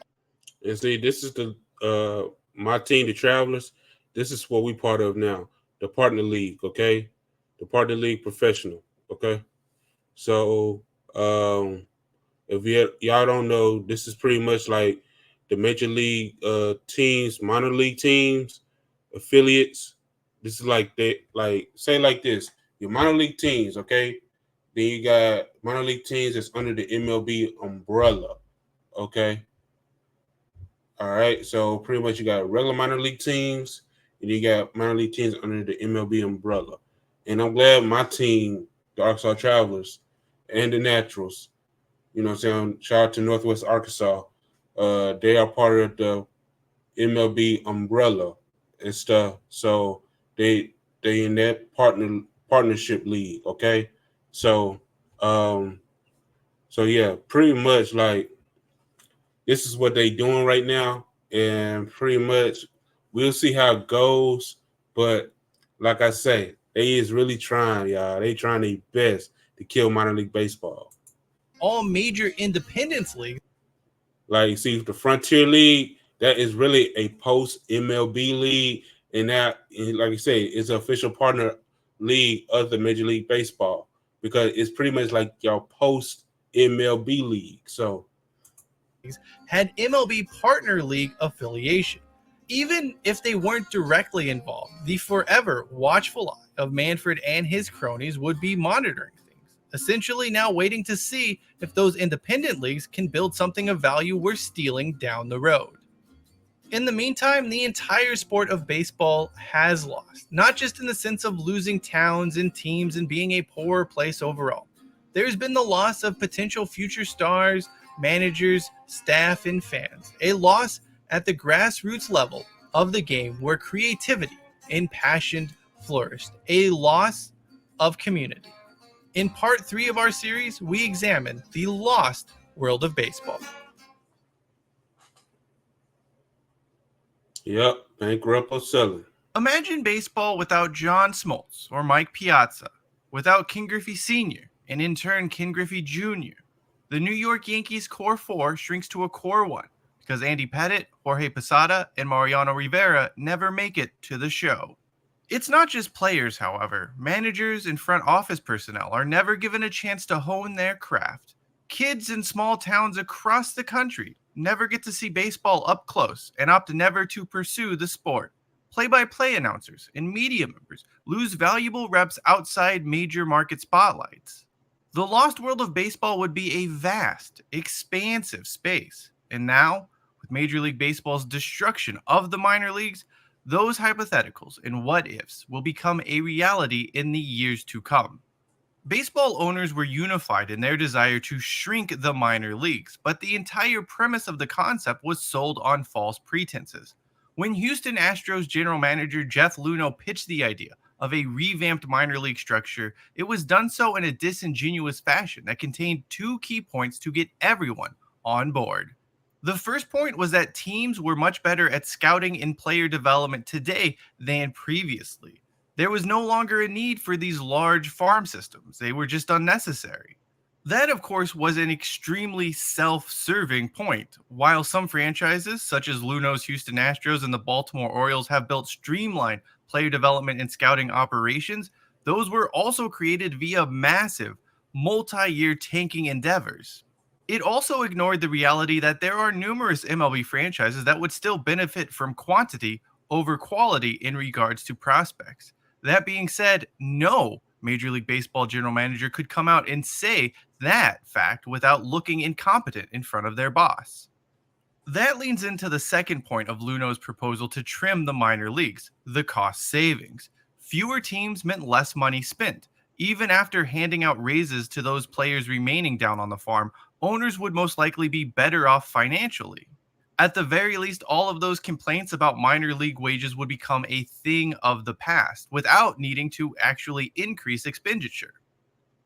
A: And see, this is the my team, the Travelers. This is what we part of now, the partner league. Okay, the partner league professional. Okay, so if y'all don't know, this is pretty much like the major league teams, minor league teams, affiliates. This is like they like say like this. Your minor league teams, okay? Then you got minor league teams that's under the MLB umbrella, okay? All right, so pretty much you got regular minor league teams, and you got minor league teams under the MLB umbrella. And I'm glad my team, the Arkansas Travelers, and the Naturals, you know what I'm saying? Shout out to Northwest Arkansas. They are part of the MLB umbrella and stuff. So they in that partnership league, okay? So so yeah, pretty much like this is what they doing right now, and pretty much we'll see how it goes. But like I say, they is really trying, y'all. They trying their best to kill minor league baseball.
C: All major independence leagues.
A: Like you see the Frontier League, that is really a post MLB league, and that, like you say, is an official partner league of the Major League Baseball because it's pretty much like your post MLB league. So
C: had MLB partner league affiliation. Even if they weren't directly involved, the forever watchful eye of Manfred and his cronies would be monitoring things, essentially now waiting to see if those independent leagues can build something of value worth stealing down the road. In the meantime, the entire sport of baseball has lost, not just in the sense of losing towns and teams and being a poorer place overall. There's been the loss of potential future stars, managers, staff, and fans. A loss at the grassroots level of the game where creativity and passion flourished. A loss of community. In part 3 of our series, we examine the lost world of baseball.
A: yep, bankrupt or selling.
C: Imagine baseball without John Smoltz or Mike Piazza, without Ken Griffey Sr. and in turn Ken Griffey Jr. The New York Yankees core 4 shrinks to a core 1 because Andy Pettitte, Jorge Posada, and Mariano Rivera never make it to the show. It's not just players, however. Managers and front office personnel are never given a chance to hone their craft. Kids in small towns across the country never get to see baseball up close and opt never to pursue the sport. Play-by-play announcers and media members lose valuable reps outside major market spotlights. The lost world of baseball would be a vast, expansive space. And now, with Major League Baseball's destruction of the minor leagues, those hypotheticals and what-ifs will become a reality in the years to come. Baseball owners were unified in their desire to shrink the minor leagues, but the entire premise of the concept was sold on false pretenses. When Houston Astros general manager Jeff Luhnow pitched the idea of a revamped minor league structure, it was done so in a disingenuous fashion that contained two key points to get everyone on board. The first point was that teams were much better at scouting and player development today than previously. There was no longer a need for these large farm systems. They were just unnecessary. That, of course, was an extremely self-serving point. While some franchises, such as Luhnow's Houston Astros and the Baltimore Orioles, have built streamlined player development and scouting operations, those were also created via massive, multi-year tanking endeavors. It also ignored the reality that there are numerous MLB franchises that would still benefit from quantity over quality in regards to prospects. That being said, no Major League Baseball general manager could come out and say that fact without looking incompetent in front of their boss. That leans into the second point of Luhnow's proposal to trim the minor leagues, the cost savings. Fewer teams meant less money spent. Even after handing out raises to those players remaining down on the farm, owners would most likely be better off financially. At the very least, all of those complaints about minor league wages would become a thing of the past without needing to actually increase expenditure.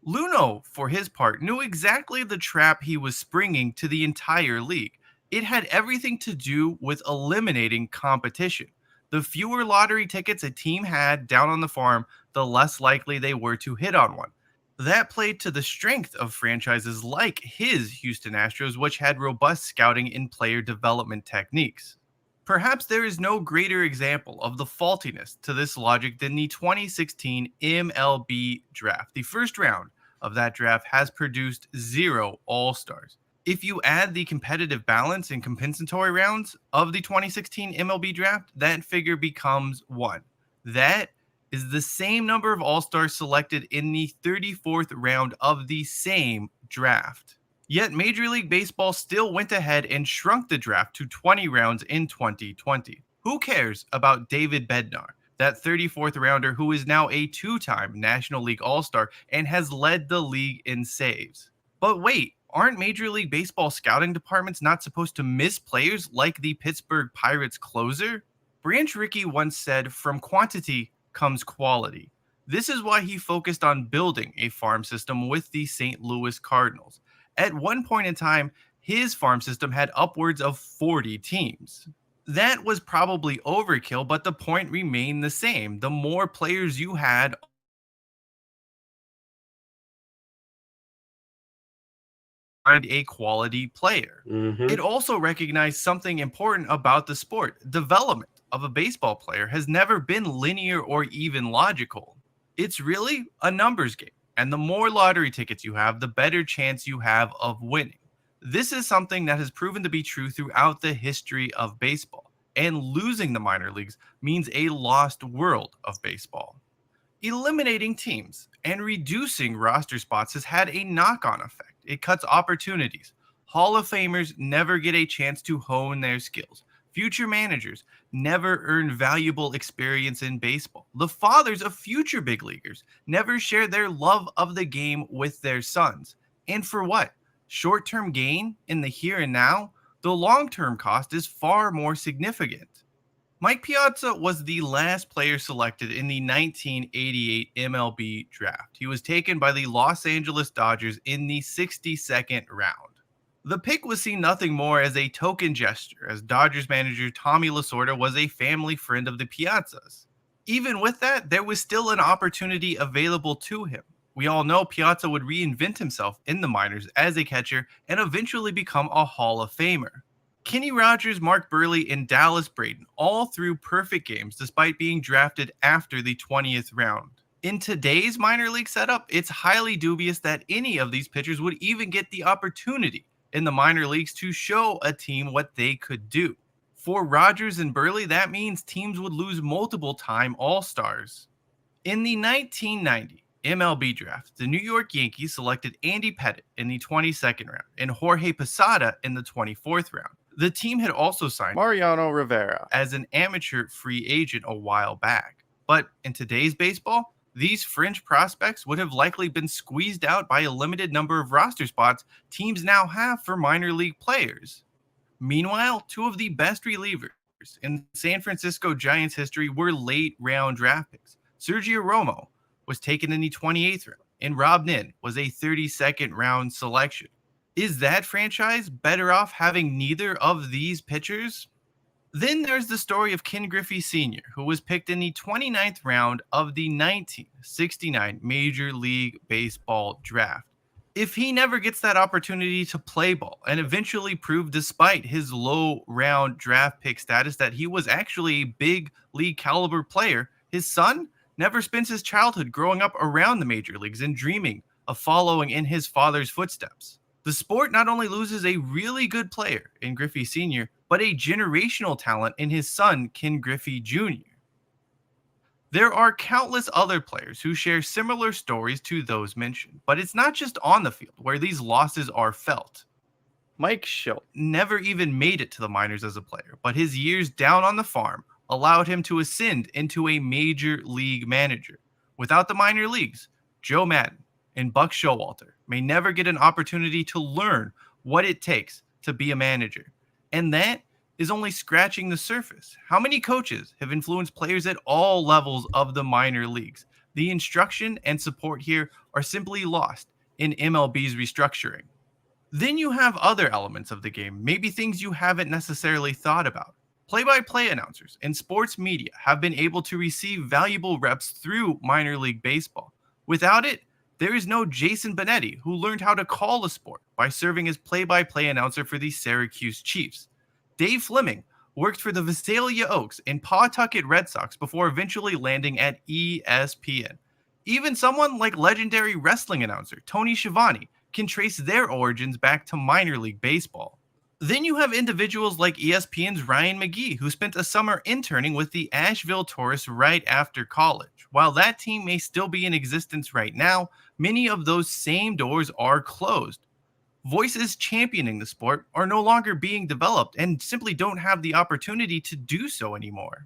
C: Luhnow, for his part, knew exactly the trap he was springing to the entire league. It had everything to do with eliminating competition. The fewer lottery tickets a team had down on the farm, the less likely they were to hit on one. That played to the strength of franchises like his Houston Astros, which had robust scouting and player development techniques. Perhaps there is no greater example of the faultiness to this logic than the 2016 MLB draft. The first round of that draft has produced 0 All-Stars. If you add the competitive balance and compensatory rounds of the 2016 MLB draft, that figure becomes 1. That is the same number of All-Stars selected in the 34th round of the same draft. Yet Major League Baseball still went ahead and shrunk the draft to 20 rounds in 2020. Who cares about David Bednar, that 34th rounder who is now a 2-time National League All-Star and has led the league in saves? But wait, aren't Major League Baseball scouting departments not supposed to miss players like the Pittsburgh Pirates closer? Branch Rickey once said, "From quantity comes quality." This is why he focused on building a farm system with the St. Louis Cardinals. At one point in time, his farm system had upwards of 40 teams. That was probably overkill, but the point remained the same. The more players you had, find a quality player. It also recognized something important about the sport. Development of a baseball player has never been linear or even logical. It's really a numbers game, and the more lottery tickets you have, the better chance you have of winning. This is something that has proven to be true throughout the history of baseball, and losing the minor leagues means a lost world of baseball. Eliminating teams and reducing roster spots has had a knock-on effect. It cuts opportunities. Hall of Famers never get a chance to hone their skills. Future managers never earn valuable experience in baseball. The fathers of future big leaguers never share their love of the game with their sons. And for what? Short-term gain in the here and now? The long-term cost is far more significant. Mike Piazza was the last player selected in the 1988 MLB draft. He was taken by the Los Angeles Dodgers in the 62nd round. The pick was seen nothing more as a token gesture, as Dodgers manager Tommy Lasorda was a family friend of the Piazzas. Even with that, there was still an opportunity available to him. We all know Piazza would reinvent himself in the minors as a catcher and eventually become a Hall of Famer. Kenny Rogers, Mark Burley, and Dallas Braden all threw perfect games despite being drafted after the 20th round. In today's minor league setup, it's highly dubious that any of these pitchers would even get the opportunity in the minor leagues to show a team what they could do. For Rodgers and Burley, that means teams would lose multiple-time All-Stars. In the 1990 MLB draft, the New York Yankees selected Andy Pettitte in the 22nd round and Jorge Posada in the 24th round. The team had also signed
E: Mariano Rivera
C: as an amateur free agent a while back. But in today's baseball, these fringe prospects would have likely been squeezed out by a limited number of roster spots teams now have for minor league players. Meanwhile, two of the best relievers in San Francisco Giants history were late round draft picks. Sergio Romo was taken in the 28th round, and Rob Nin was a 32nd round selection. Is that franchise better off having neither of these pitchers? Then there's the story of Ken Griffey Sr., who was picked in the 29th round of the 1969 Major League Baseball draft. If he never gets that opportunity to play ball and eventually prove, despite his low round draft pick status, that he was actually a big league caliber player, his son never spends his childhood growing up around the major leagues and dreaming of following in his father's footsteps. The sport not only loses a really good player in Griffey Sr., but a generational talent in his son, Ken Griffey Jr. There are countless other players who share similar stories to those mentioned, but it's not just on the field where these losses are felt.
E: Mike Shildt
C: never even made it to the minors as a player, but his years down on the farm allowed him to ascend into a major league manager. Without the minor leagues, Joe Madden and Buck Showalter may never get an opportunity to learn what it takes to be a manager. And that is only scratching the surface. How many coaches have influenced players at all levels of the minor leagues? The instruction and support here are simply lost in MLB's restructuring. Then you have other elements of the game, maybe things you haven't necessarily thought about. Play-by-play announcers and sports media have been able to receive valuable reps through minor league baseball. Without it, there is no Jason Benetti, who learned how to call a sport by serving as play-by-play announcer for the Syracuse Chiefs. Dave Fleming worked for the Visalia Oaks and Pawtucket Red Sox before eventually landing at ESPN. Even someone like legendary wrestling announcer Tony Schiavone can trace their origins back to minor league baseball. Then you have individuals like ESPN's Ryan McGee, who spent a summer interning with the Asheville Tourists right after college. While that team may still be in existence right now, many of those same doors are closed. Voices championing the sport are no longer being developed and simply don't have the opportunity to do so anymore.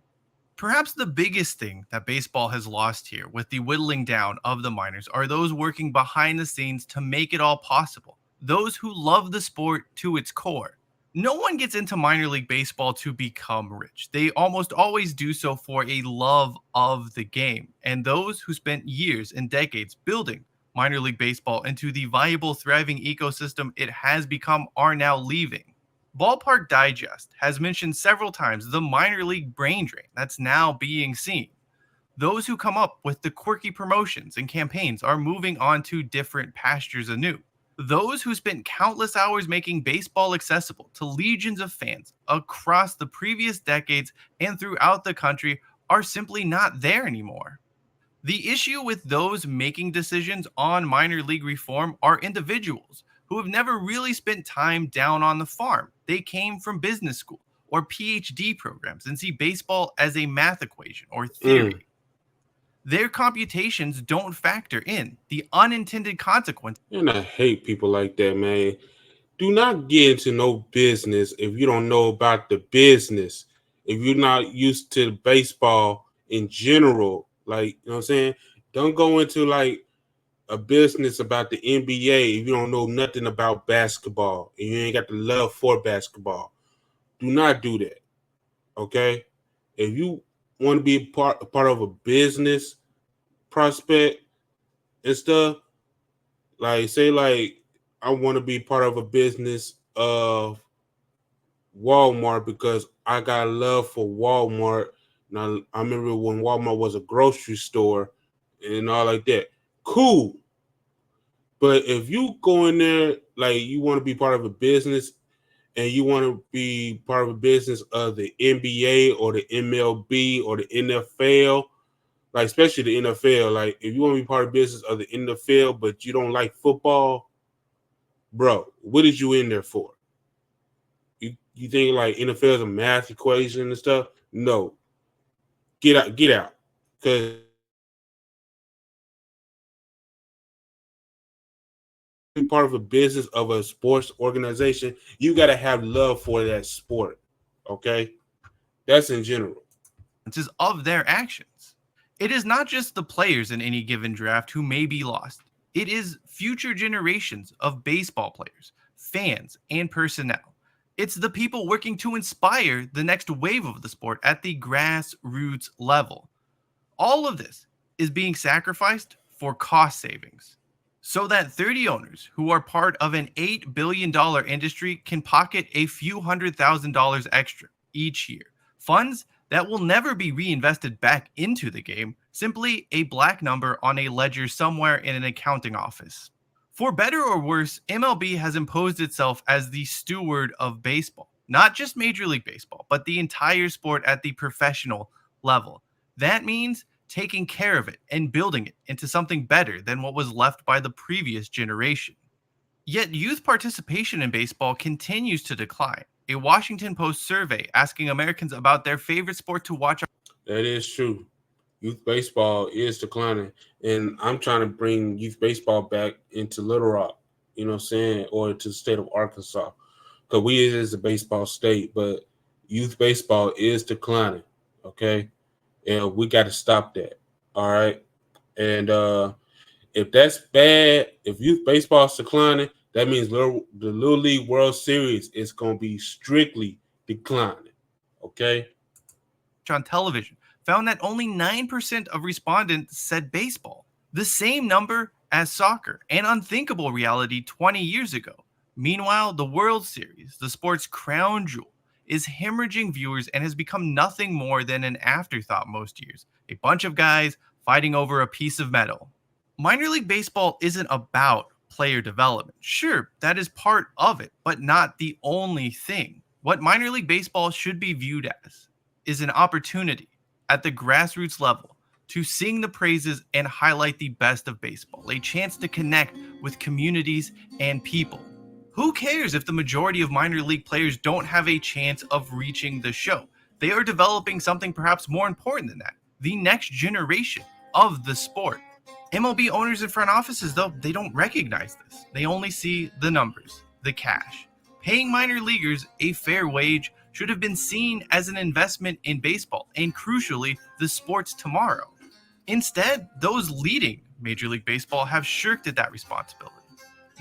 C: Perhaps the biggest thing that baseball has lost here with the whittling down of the minors are those working behind the scenes to make it all possible. Those who love the sport to its core. No one gets into minor league baseball to become rich. They almost always do so for a love of the game. And those who spent years and decades building minor league baseball into the viable, thriving ecosystem it has become are now leaving. Ballpark Digest has mentioned several times the minor league brain drain that's now being seen. Those who come up with the quirky promotions and campaigns are moving on to different pastures anew. Those who spent countless hours making baseball accessible to legions of fans across the previous decades and throughout the country are simply not there anymore. The issue with those making decisions on minor league reform are individuals who have never really spent time down on the farm. They came from business school or PhD programs and see baseball as a math equation or theory. Their computations don't factor in the unintended consequences.
A: And I hate people like that, man. Do not get into no business if you don't know about the business. If you're not used to baseball in general, like, you know what I'm saying? Don't go into like a business about the NBA if you don't know nothing about basketball and you ain't got the love for basketball. Do not do that. Okay? If you want to be part of a business prospect and stuff, like say like I want to be part of a business of Walmart because I got love for Walmart. Now I remember when Walmart was a grocery store and all like that. Cool. But if you go in there like you want to be part of a business and you want to be part of a business of the NBA or the MLB or the NFL, like especially the NFL, like if you want to be part of business of the NFL, but you don't like football, bro, what is you in there for? You think like NFL is a math equation and stuff? No, get out, because part of a business of a sports organization, you got to have love for that sport. Okay, that's in general.
C: Of their actions. It is not just the players in any given draft who may be lost. It is future generations of baseball players, fans, and personnel. It's the people working to inspire the next wave of the sport at the grassroots level. All of this is being sacrificed for cost savings so that 30 owners who are part of an $8 billion industry can pocket a few $100,000 extra each year. Funds that will never be reinvested back into the game, simply a black number on a ledger somewhere in an accounting office. For better or worse, MLB has imposed itself as the steward of baseball, not just Major League Baseball, but the entire sport at the professional level. That means taking care of it and building it into something better than what was left by the previous generation. Yet youth participation in baseball continues to decline. A Washington Post survey asking Americans about their favorite sport to watch.
A: That is true. Youth baseball is declining, and I'm trying to bring youth baseball back into Little Rock, you know what I'm saying, or to the state of Arkansas, because we is a baseball state, but youth baseball is declining, okay, and we got to stop that, all right, and if that's bad, if youth baseball is declining, that means the Little League World Series is going to be strictly declining, okay?
C: On television found that only 9% of respondents said baseball, the same number as soccer, an unthinkable reality 20 years ago. Meanwhile, the World Series, the sport's crown jewel, is hemorrhaging viewers and has become nothing more than an afterthought most years, a bunch of guys fighting over a piece of metal. Minor League Baseball isn't about player development. Sure, that is part of it, but not the only thing. What Minor League Baseball should be viewed as is an opportunity at the grassroots level to sing the praises and highlight the best of baseball, a chance to connect with communities and people. Who cares if the majority of minor league players don't have a chance of reaching the show? They are developing something perhaps more important than that, the next generation of the sport. MLB owners and front offices, though, they don't recognize this. They only see the numbers, the cash. Paying minor leaguers a fair wage should have been seen as an investment in baseball and, crucially, the sport's tomorrow. Instead, those leading Major League Baseball have shirked at that responsibility.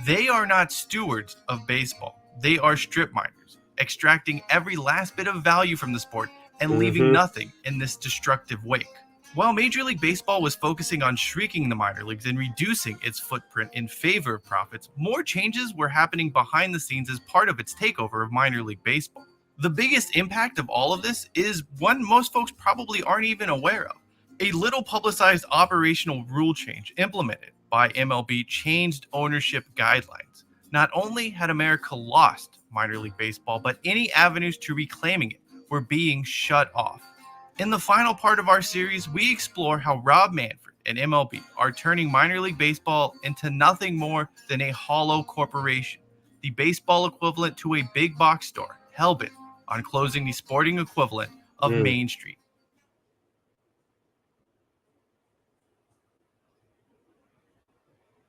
C: They are not stewards of baseball. They are strip miners, extracting every last bit of value from the sport and leaving nothing in this destructive wake. While Major League Baseball was focusing on shrinking the minor leagues and reducing its footprint in favor of profits, more changes were happening behind the scenes as part of its takeover of minor league baseball. The biggest impact of all of this is one most folks probably aren't even aware of. A little publicized operational rule change implemented by MLB changed ownership guidelines. Not only had America lost minor league baseball, but any avenues to reclaiming it were being shut off. In the final part of our series, we explore how Rob Manfred and MLB are turning minor league baseball into nothing more than a hollow corporation, the baseball equivalent to a big box store, hellbent on closing the sporting equivalent of Main Street.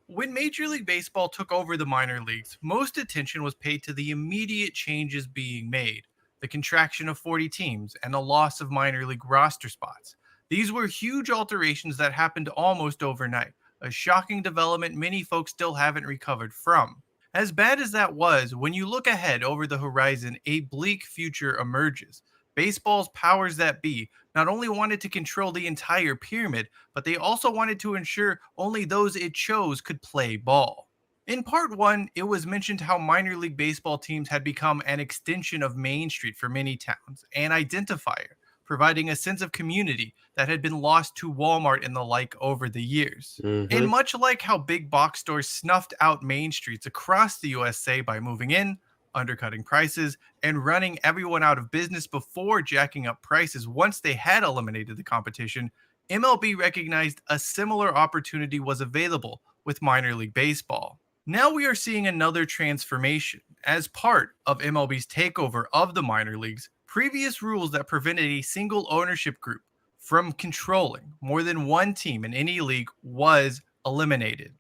C: When Major League Baseball took over the minor leagues, most attention was paid to the immediate changes being made, the contraction of 40 teams, and the loss of minor league roster spots. These were huge alterations that happened almost overnight, a shocking development many folks still haven't recovered from. As bad as that was, when you look ahead over the horizon, a bleak future emerges. Baseball's powers that be not only wanted to control the entire pyramid, but they also wanted to ensure only those it chose could play ball. In part one, it was mentioned how minor league baseball teams had become an extension of Main Street for many towns, an identifier, providing a sense of community that had been lost to Walmart and the like over the years. And much like how big box stores snuffed out main streets across the USA by moving in, undercutting prices, and running everyone out of business before jacking up prices once they had eliminated the competition, MLB recognized a similar opportunity was available with minor league baseball. Now we are seeing another transformation As part of MLB's takeover of the minor leagues, previous rules that prevented a single ownership group from controlling more than one team in any league was eliminated.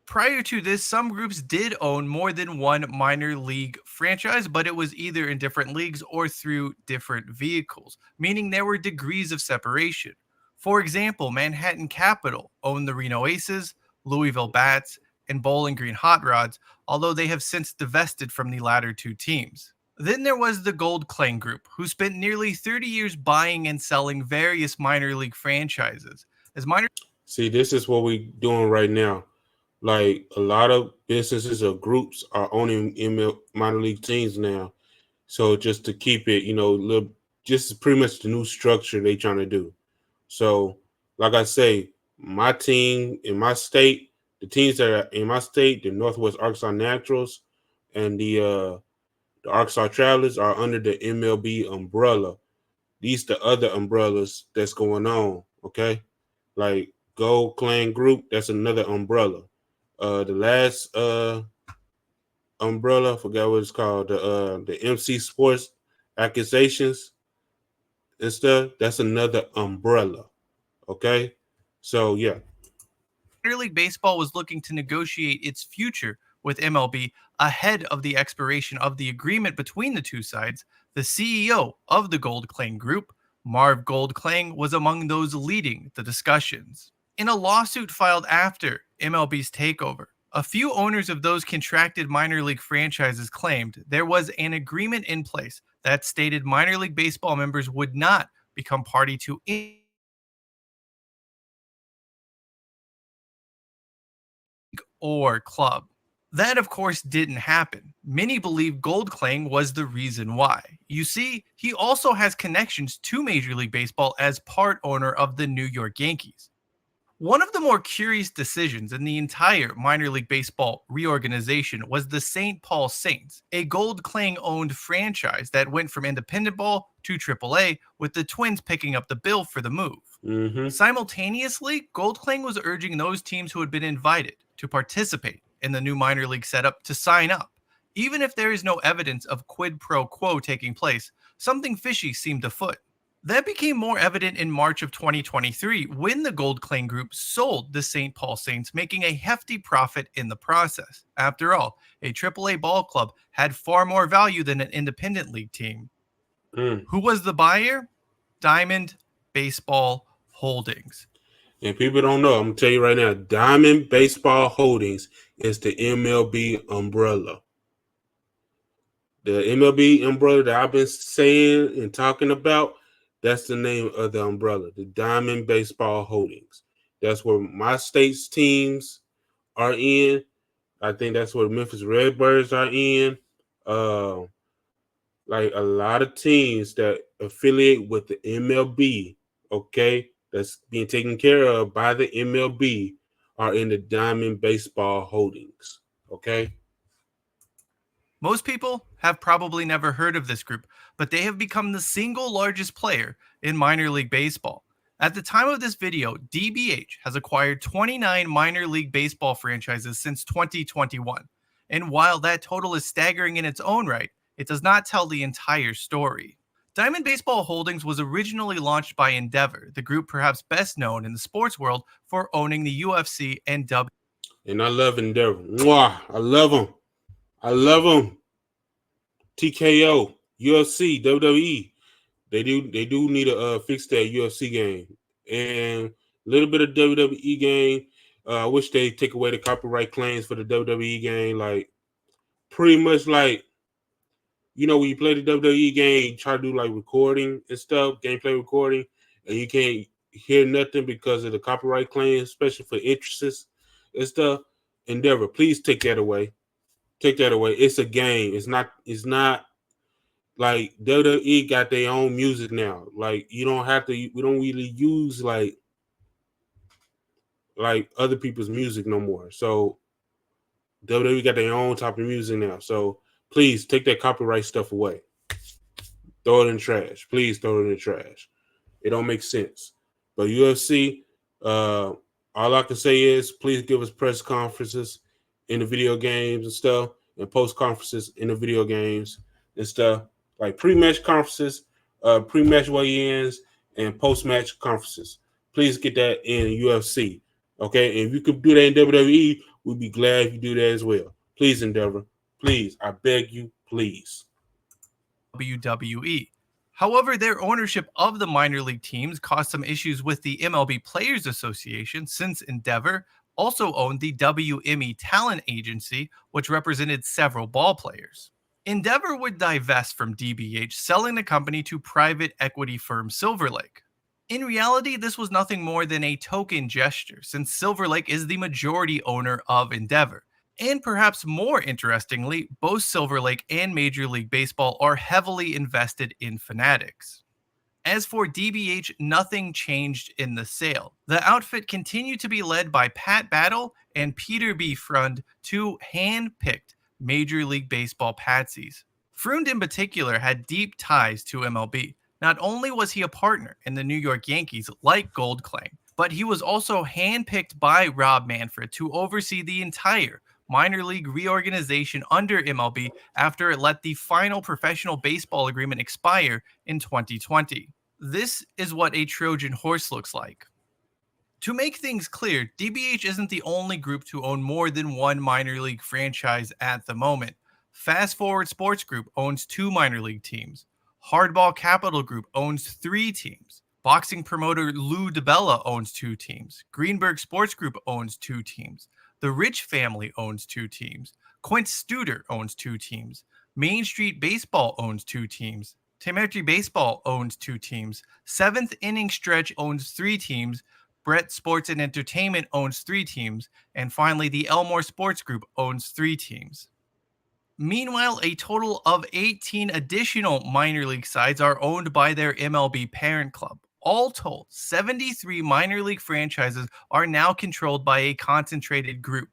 C: Prior to this, some groups did own more than one minor league franchise, but it was either in different leagues or through different vehicles, meaning there were degrees of separation. For example, Manhattan Capital owned the Reno Aces, Louisville Bats, and Bowling Green Hot Rods, although they have since divested from the latter two teams. Then there was the Gold Clang Group, who spent nearly 30 years buying and selling various minor league franchises.
A: See, this is what we're doing right now. Like a lot of businesses or groups are owning minor league teams now. So just to keep it, just pretty much the new structure they trying to do. So, like I say, my team in my state, the teams that are in my state, the Northwest Arkansas Naturals and the Arkansas Travelers are under the MLB umbrella. These the other umbrellas that's going on, okay? Like Gold Clan Group, that's another umbrella. The last umbrella, I forgot what it's called, the MC Sports Accusations and stuff, that's another umbrella, okay? So, yeah.
C: Minor League Baseball was looking to negotiate its future with MLB ahead of the expiration of the agreement between the two sides. The CEO of the Gold Clang Group, Marv Gold Clang, was among those leading the discussions. In a lawsuit filed after MLB's takeover, a few owners of those contracted minor league franchises claimed there was an agreement in place that stated minor league baseball members would not become party to or club. That, of course, didn't happen. Many believe Gold Clang was the reason why. You see, he also has connections to Major League Baseball as part owner of the New York Yankees. One of the more curious decisions in the entire minor league baseball reorganization was the St. Paul Saints, a Gold Clang-owned franchise that went from independent ball to AAA, with the Twins picking up the bill for the move.
A: Mm-hmm.
C: Simultaneously, Gold Clang was urging those teams who had been invited to participate in the new minor league setup to sign up. Even if there is no evidence of quid pro quo taking place, something fishy seemed afoot. That became more evident in March of 2023 when the Gold Clang Group sold the St. Paul Saints, making a hefty profit in the process. After all, a AAA ball club had far more value than an independent league team. Who was the buyer? Diamond Baseball Holdings.
A: And people don't know, I'm going to tell you right now, Diamond Baseball Holdings is the MLB umbrella. The MLB umbrella that I've been saying and talking about, that's the name of the umbrella, the Diamond Baseball Holdings. That's where my state's teams are in. I think that's where the Memphis Redbirds are in. Like a lot of teams that affiliate with the MLB, okay, that's being taken care of by the MLB are in the Diamond Baseball Holdings, okay?
C: Most people have probably never heard of this group, but they have become the single largest player in minor league baseball. At the time of this video, DBH has acquired 29 minor league baseball franchises since 2021. And while that total is staggering in its own right, it does not tell the entire story. Diamond Baseball Holdings was originally launched by Endeavor, the group perhaps best known in the sports world for owning the UFC and WWE.
A: And I love Endeavor. Mwah! I love them. I love them. TKO, UFC, WWE. They do need to fix that UFC game. And a little bit of WWE game. I wish they take away the copyright claims for the WWE game. Like, pretty much like, when you play the WWE game, you try to do like recording and stuff, gameplay recording, and you can't hear nothing because of the copyright claims, especially for interests and stuff. Endeavor, please take that away. Take that away. It's a game. It's not like WWE got their own music now. Like we don't really use like other people's music no more. So WWE got their own type of music now. So please take that copyright stuff away. Throw it in the trash. Please throw it in the trash. It don't make sense. But UFC, all I can say is please give us press conferences in the video games and stuff. and post conferences in the video games and stuff, like pre-match conferences, pre-match weigh-ins, and post-match conferences. Please get that in UFC. Okay, and if you could do that in WWE, we'd be glad if you do that as well. Please, Endeavor. Please, I beg you, please.
C: WWE. However, their ownership of the minor league teams caused some issues with the MLB Players Association, since Endeavor also owned the WME Talent Agency, which represented several ball players. Endeavor would divest from DBH, selling the company to private equity firm Silver Lake. In reality, this was nothing more than a token gesture, since Silver Lake is the majority owner of Endeavor. And perhaps more interestingly, both Silver Lake and Major League Baseball are heavily invested in Fanatics. As for DBH, nothing changed in the sale. The outfit continued to be led by Pat Battle and Peter B. Freund, two hand-picked Major League Baseball patsies. Freund in particular had deep ties to MLB. Not only was he a partner in the New York Yankees like Goldclaim, but he was also handpicked by Rob Manfred to oversee the entire minor league reorganization under MLB after it let the final professional baseball agreement expire in 2020. This is what a Trojan horse looks like. To make things clear, DBH isn't the only group to own more than one minor league franchise at the moment. Fast Forward Sports Group owns 2 minor league teams. Hardball Capital Group owns 3 teams. Boxing promoter Lou DiBella owns 2 teams. Greenberg Sports Group owns 2 teams. The Rich family owns 2 teams. Quint Studer owns 2 teams. Main Street Baseball owns 2 teams. Tamerty Baseball owns 2 teams. Seventh Inning Stretch owns 3 teams. Brett Sports and Entertainment owns 3 teams. And finally, the Elmore Sports Group owns 3 teams. Meanwhile, a total of 18 additional minor league sides are owned by their MLB parent club. All told, 73 minor league franchises are now controlled by a concentrated group.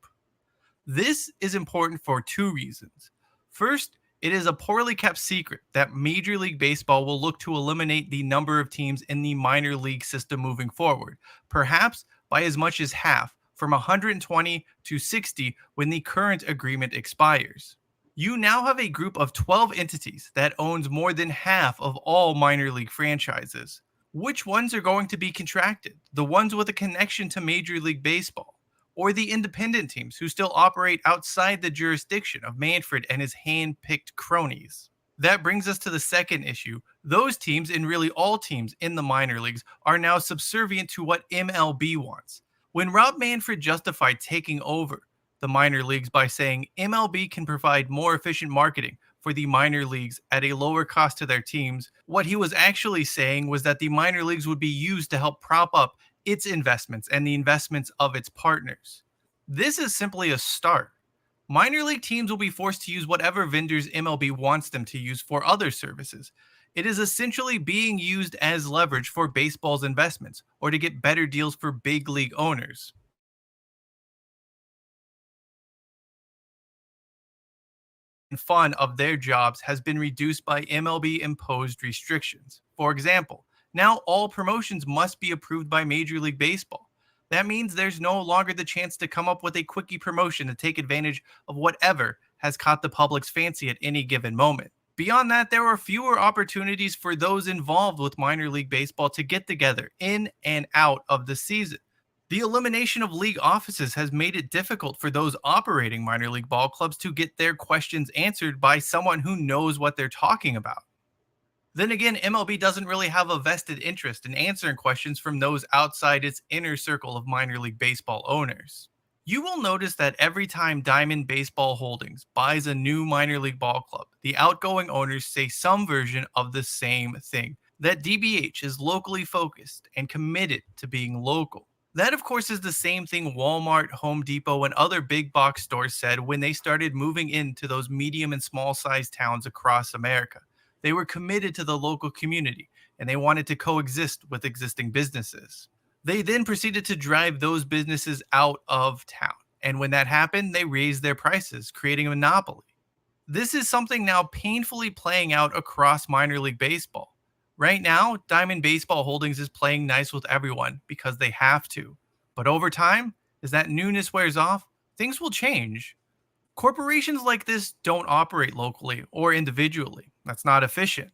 C: This is important for 2 reasons. First, it is a poorly kept secret that Major League Baseball will look to eliminate the number of teams in the minor league system moving forward, perhaps by as much as half, from 120 to 60 when the current agreement expires. You now have a group of 12 entities that owns more than half of all minor league franchises. Which ones are going to be contracted? The ones with a connection to Major League Baseball, or the independent teams who still operate outside the jurisdiction of Manfred and his hand-picked cronies? That brings us to the second issue. Those teams, and really all teams in the minor leagues, are now subservient to what MLB wants. When Rob Manfred justified taking over the minor leagues by saying MLB can provide more efficient marketing for the minor leagues at a lower cost to their teams, what he was actually saying was that the minor leagues would be used to help prop up its investments and the investments of its partners. This is simply a start. Minor league teams will be forced to use whatever vendors MLB wants them to use for other services. It is essentially being used as leverage for baseball's investments or to get better deals for big league owners. Fun of their jobs has been reduced by MLB imposed restrictions. For example, now all promotions must be approved by Major League Baseball. That means there's no longer the chance to come up with a quickie promotion to take advantage of whatever has caught the public's fancy at any given moment. Beyond that, there are fewer opportunities for those involved with minor league baseball to get together in and out of the season. The elimination of league offices has made it difficult for those operating minor league ball clubs to get their questions answered by someone who knows what they're talking about. Then again, MLB doesn't really have a vested interest in answering questions from those outside its inner circle of minor league baseball owners. You will notice that every time Diamond Baseball Holdings buys a new minor league ball club, the outgoing owners say some version of the same thing, that DBH is locally focused and committed to being local. That, of course, is the same thing Walmart, Home Depot, and other big box stores said when they started moving into those medium and small sized towns across America. They were committed to the local community, and they wanted to coexist with existing businesses. They then proceeded to drive those businesses out of town, and when that happened, they raised their prices, creating a monopoly. This is something now painfully playing out across minor league baseball. Right now, Diamond Baseball Holdings is playing nice with everyone because they have to. But over time, as that newness wears off, things will change. Corporations like this don't operate locally or individually. That's not efficient.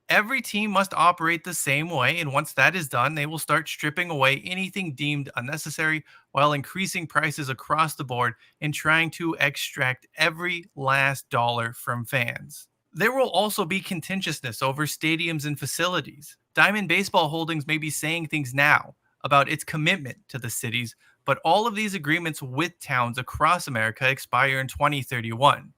C: Every team must operate the same way, and once that is done, they will start stripping away anything deemed unnecessary while increasing prices across the board and trying to extract every last dollar from fans. There will also be contentiousness over stadiums and facilities. Diamond Baseball Holdings may be saying things now about its commitment to the cities, but all of these agreements with towns across America expire in 2031.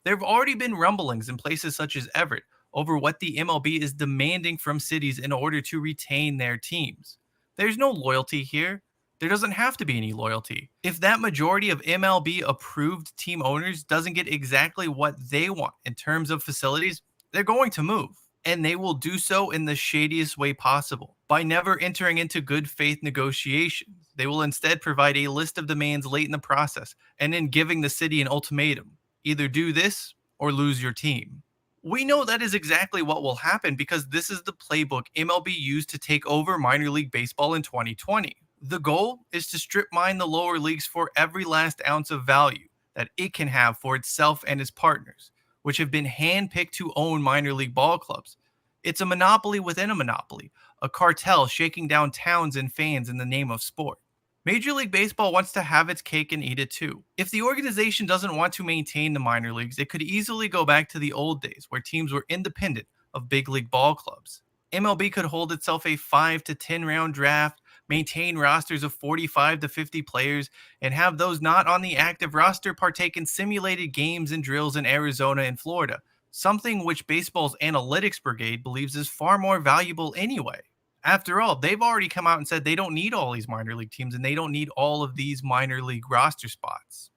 C: There have already been rumblings in places such as Everett over what the MLB is demanding from cities in order to retain their teams. There's no loyalty here. There doesn't have to be any loyalty. If that majority of MLB approved team owners doesn't get exactly what they want in terms of facilities, they're going to move. And they will do so in the shadiest way possible, by never entering into good faith negotiations. They will instead provide a list of demands late in the process and then giving the city an ultimatum. Either do this or lose your team. We know that is exactly what will happen because this is the playbook MLB used to take over minor league baseball in 2020. The goal is to strip mine the lower leagues for every last ounce of value that it can have for itself and its partners, which have been handpicked to own minor league ball clubs. It's a monopoly within a monopoly, a cartel shaking down towns and fans in the name of sport. Major League Baseball wants to have its cake and eat it too. If the organization doesn't want to maintain the minor leagues, it could easily go back to the old days where teams were independent of big league ball clubs. MLB could hold itself a 5 to 10 round draft, maintain rosters of 45 to 50 players, and have those not on the active roster partake in simulated games and drills in Arizona and Florida, something which baseball's analytics brigade believes is far more valuable anyway. After all, they've already come out and said they don't need all these minor league teams and they don't need all of these minor league roster spots.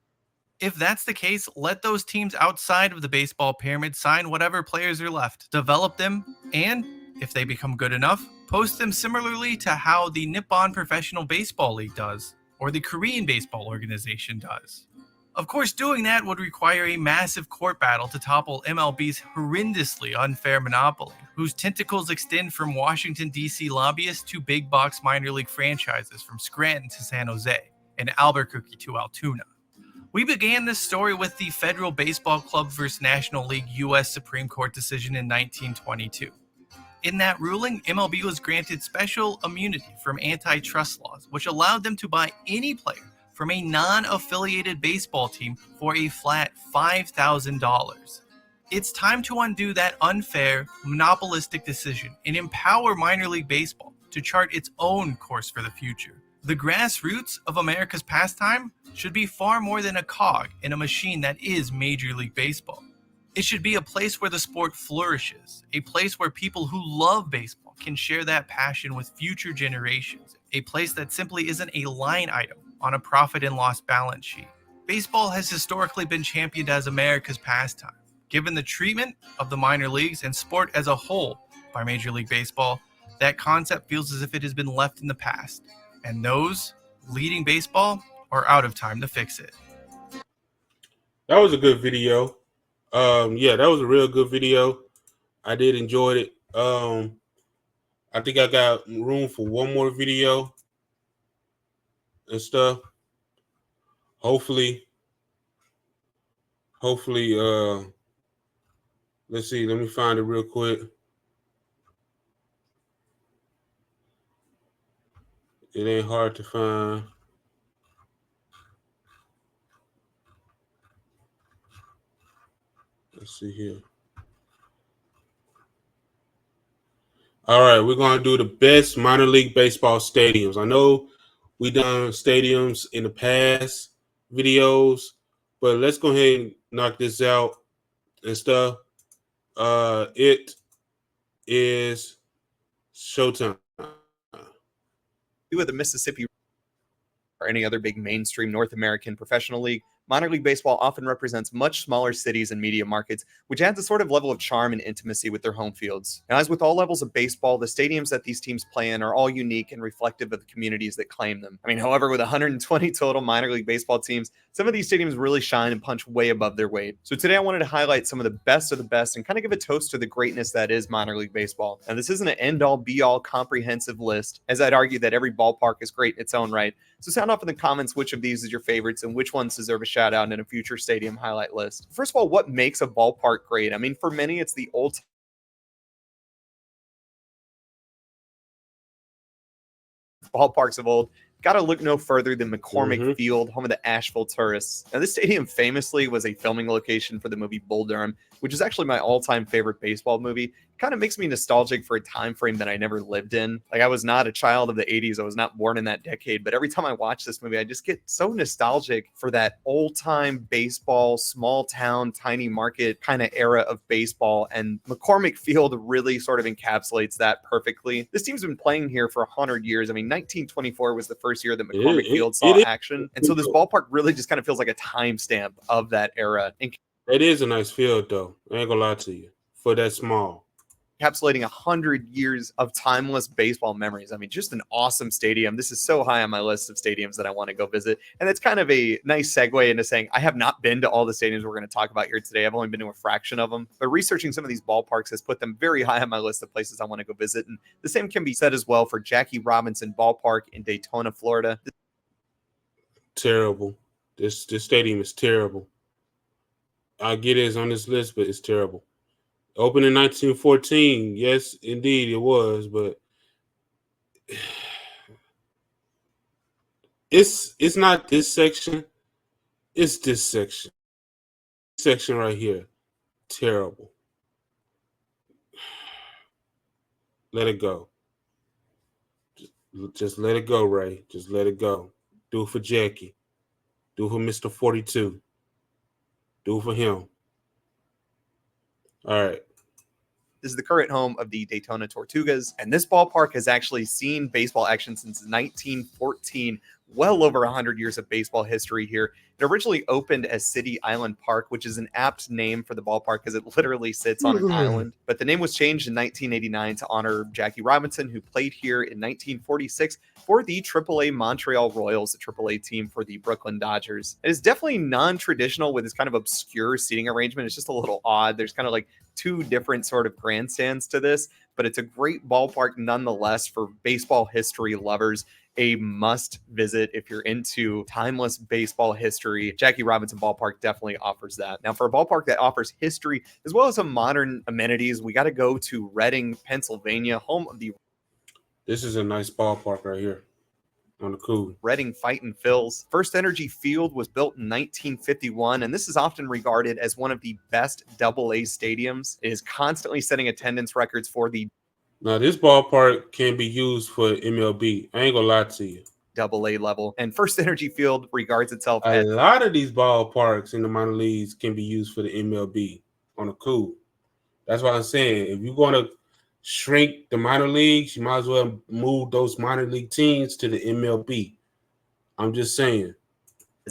C: If that's the case, let those teams outside of the baseball pyramid sign whatever players are left, develop them, and, if they become good enough, post them similarly to how the Nippon Professional Baseball League does, or the Korean Baseball Organization does. Of course, doing that would require a massive court battle to topple MLB's horrendously unfair monopoly, whose tentacles extend from Washington, D.C. lobbyists to big box minor league franchises from Scranton to San Jose and Albuquerque to Altoona. We began this story with the Federal Baseball Club vs. National League U.S. Supreme Court decision in 1922. In that ruling, MLB was granted special immunity from antitrust laws, which allowed them to buy any player from a non-affiliated baseball team for a flat $5,000. It's time to undo that unfair, monopolistic decision and empower minor league baseball to chart its own course for the future. The grassroots of America's pastime should be far more than a cog in a machine that is Major League Baseball. It should be a place where the sport flourishes, a place where people who love baseball can share that passion with future generations, a place that simply isn't a line item on a profit and loss balance sheet. Baseball has historically been championed as America's pastime. Given the treatment of the minor leagues and sport as a whole by Major League Baseball, that concept feels as if it has been left in the past, and those leading baseball are out of time to fix it.
A: That was a good video. Yeah, that was a real good video. I did enjoy it. I think I got room for one more video and stuff. Hopefully, let's see, let me find it real quick. It ain't hard to find. Let's see here. All right, we're going to do the best minor league baseball stadiums. I know we done stadiums in the past videos, but let's go ahead and knock this out and stuff. It is showtime.
F: With the Mississippi or any other big mainstream North American professional league, minor league baseball often represents much smaller cities and media markets, which adds a sort of level of charm and intimacy with their home fields. Now, as with all levels of baseball, the stadiums that these teams play in are all unique and reflective of the communities that claim them. However, with 120 total minor league baseball teams, some of these stadiums really shine and punch way above their weight. So today I wanted to highlight some of the best and kind of give a toast to the greatness that is minor league baseball. Now, this isn't an end-all, be-all comprehensive list, as I'd argue that every ballpark is great in its own right. So sound off in the comments which of these is your favorites and which ones deserve a shout out in a future stadium highlight list. First of all, what makes a ballpark great? I mean, for many, it's the old ballparks of old. Got to look no further than McCormick Field, home of the Asheville Tourists. Now, this stadium famously was a filming location for the movie Bull Durham, which is actually my all-time favorite baseball movie. Kind of makes me nostalgic for a time frame that I never lived in. Like, I was not a child of the 80s. I was not born in that decade. But every time I watch this movie, I just get so nostalgic for that old-time baseball, small town, tiny market kind of era of baseball. And McCormick Field really sort of encapsulates that perfectly. This team's been playing here for 100 years. I mean, 1924 was the first year that McCormick Field saw action. And so this ballpark really just kind of feels like a timestamp of that era. And
A: it is a nice field, though. I ain't gonna lie to you. For that small.
F: Encapsulating 100 years of timeless baseball memories. I mean, just an awesome stadium. This is so high on my list of stadiums that I want to go visit. And it's kind of a nice segue into saying I have not been to all the stadiums we're going to talk about here today. I've only been to a fraction of them. But researching some of these ballparks has put them very high on my list of places I want to go visit. And the same can be said as well for Jackie Robinson Ballpark in Daytona, Florida.
A: Terrible. This stadium is terrible. I get it's on this list, but it's terrible. Opened in 1914. Yes, indeed it was, but it's not this section. It's this section. This section right here. Terrible. Let it go. Just let it go, Ray. Just let it go. Do it for Jackie. Do it for Mr. 42. Do it for him. All right.
F: This is the current home of the Daytona Tortugas, and this ballpark has actually seen baseball action since 1914, well over 100 years of baseball history here. It originally opened as City Island Park, which is an apt name for the ballpark because it literally sits on an island. But the name was changed in 1989 to honor Jackie Robinson, who played here in 1946 for the AAA Montreal Royals, the AAA team for the Brooklyn Dodgers. It is definitely non-traditional with this kind of obscure seating arrangement. It's just a little odd. There's kind of like two different sort of grandstands to this, but it's a great ballpark nonetheless for baseball history lovers. A must visit if you're into timeless baseball history. Jackie Robinson Ballpark definitely offers that. Now, for a ballpark that offers history as well as some modern amenities, we got to go to Reading, Pennsylvania, home of the
A: This is a nice ballpark right here on the cool.
F: Reading Fightin' Phils. First Energy Field was built in 1951, and this is often regarded as one of the best AA stadiums. It is constantly setting attendance records for the
A: Now, this ballpark can be used for MLB. I ain't gonna lie to you.
F: AA level. And First Energy Field regards itself
A: A
F: as
A: lot of these ballparks in the minor leagues can be used for the MLB on the cool. That's why I'm saying if you're gonna shrink the minor leagues, you might as well move those minor league teams to the MLB. I'm just saying.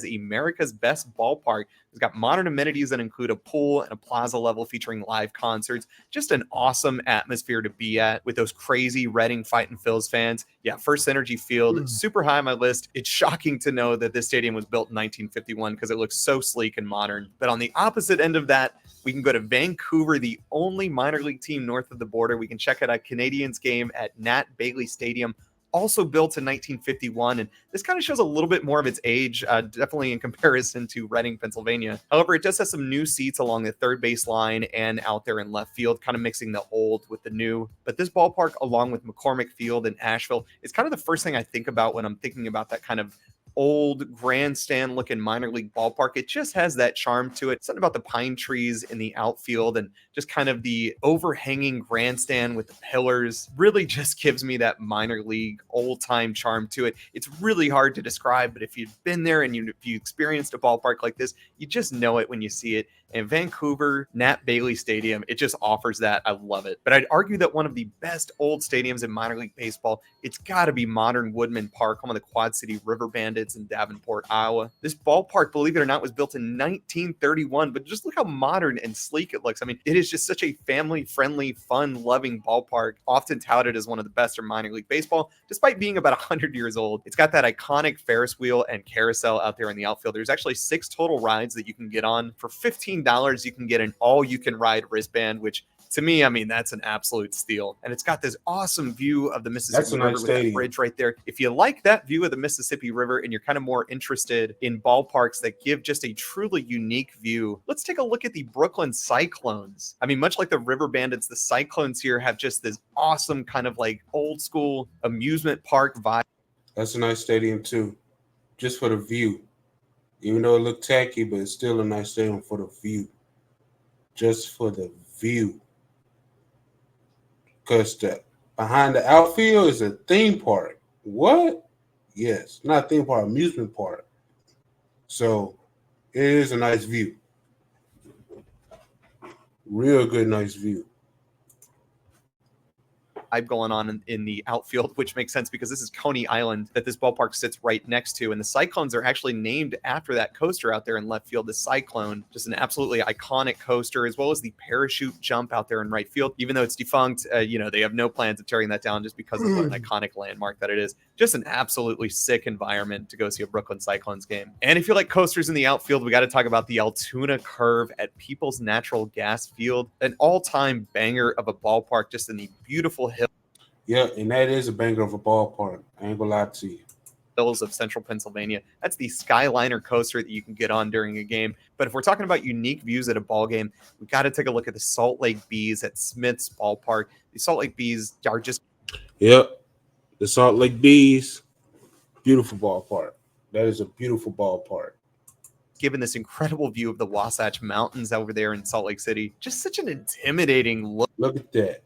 F: America's best ballpark. It's got modern amenities that include a pool and a plaza level featuring live concerts. Just an awesome atmosphere to be at with those crazy Reading Fightin' Phils fans. Yeah, First Energy Field, super high on my list. It's shocking to know that this stadium was built in 1951 because it looks so sleek and modern. But on the opposite end of that, we can go to Vancouver, the only minor league team north of the border. We can check out a Canadiens game at Nat Bailey Stadium, also built in 1951, and this kind of shows a little bit more of its age, definitely in comparison to Reading, Pennsylvania. However, it does have some new seats along the third base line and out there in left field, kind of mixing the old with the new. But this ballpark, along with McCormick Field in Asheville, is kind of the first thing I think about when I'm thinking about that kind of old grandstand looking minor league ballpark. It just has that charm to it. Something about the pine trees in the outfield and just kind of the overhanging grandstand with the pillars really just gives me that minor league old time charm to it. It's really hard to describe, but if you've been there and if you experienced a ballpark like this, you just know it when you see it. And Vancouver, Nat Bailey Stadium, it just offers that. I love it. But I'd argue that one of the best old stadiums in minor league baseball, it's got to be modern Woodman Park, home of the Quad City River Bandits in Davenport, Iowa. This ballpark, believe it or not, was built in 1931, but just look how modern and sleek it looks. I mean, it is just such a family-friendly, fun-loving ballpark, often touted as one of the best in minor league baseball, despite being about 100 years old. It's got that iconic Ferris wheel and carousel out there in the outfield. There's actually 6 total rides that you can get on. For $15, you can get an all-you-can-ride wristband, which To me, I mean, that's an absolute steal. And it's got this awesome view of the Mississippi River with that bridge right there. If you like that view of the Mississippi River and you're kind of more interested in ballparks that give just a truly unique view, let's take a look at the Brooklyn Cyclones. I mean, much like the River Bandits, the Cyclones here have just this awesome kind of like old school amusement park vibe.
A: That's a nice stadium too, just for the view. Even though it looked tacky, but it's still a nice stadium for the view. Just for the view. Because behind the outfield is a theme park. What? Yes, not a theme park, amusement park. So it is a nice view. Real good, nice view.
F: Going on in the outfield, which makes sense because this is Coney Island that this ballpark sits right next to, and the Cyclones are actually named after that coaster out there in left field, the Cyclone. Just an absolutely iconic coaster, as well as the parachute jump out there in right field. Even though it's defunct, they have no plans of tearing that down just because of what an iconic landmark that it is. Just an absolutely sick environment to go see a Brooklyn Cyclones game. And if you like coasters in the outfield, we got to talk about the Altoona Curve at People's Natural Gas Field, an all-time banger of a ballpark, just in the beautiful hill.
A: Yeah, and that is a banger of a ballpark. I ain't gonna lie to you.
F: Hills of central Pennsylvania. That's the Skyliner coaster that you can get on during a game. But if we're talking about unique views at a ball game, we got to take a look at the Salt Lake Bees at Smith's Ballpark. The Salt Lake Bees are just...
A: Yep, the Salt Lake Bees, beautiful ballpark. That is a beautiful ballpark.
F: Given this incredible view of the Wasatch Mountains over there in Salt Lake City. Just such an intimidating look.
A: Look at that.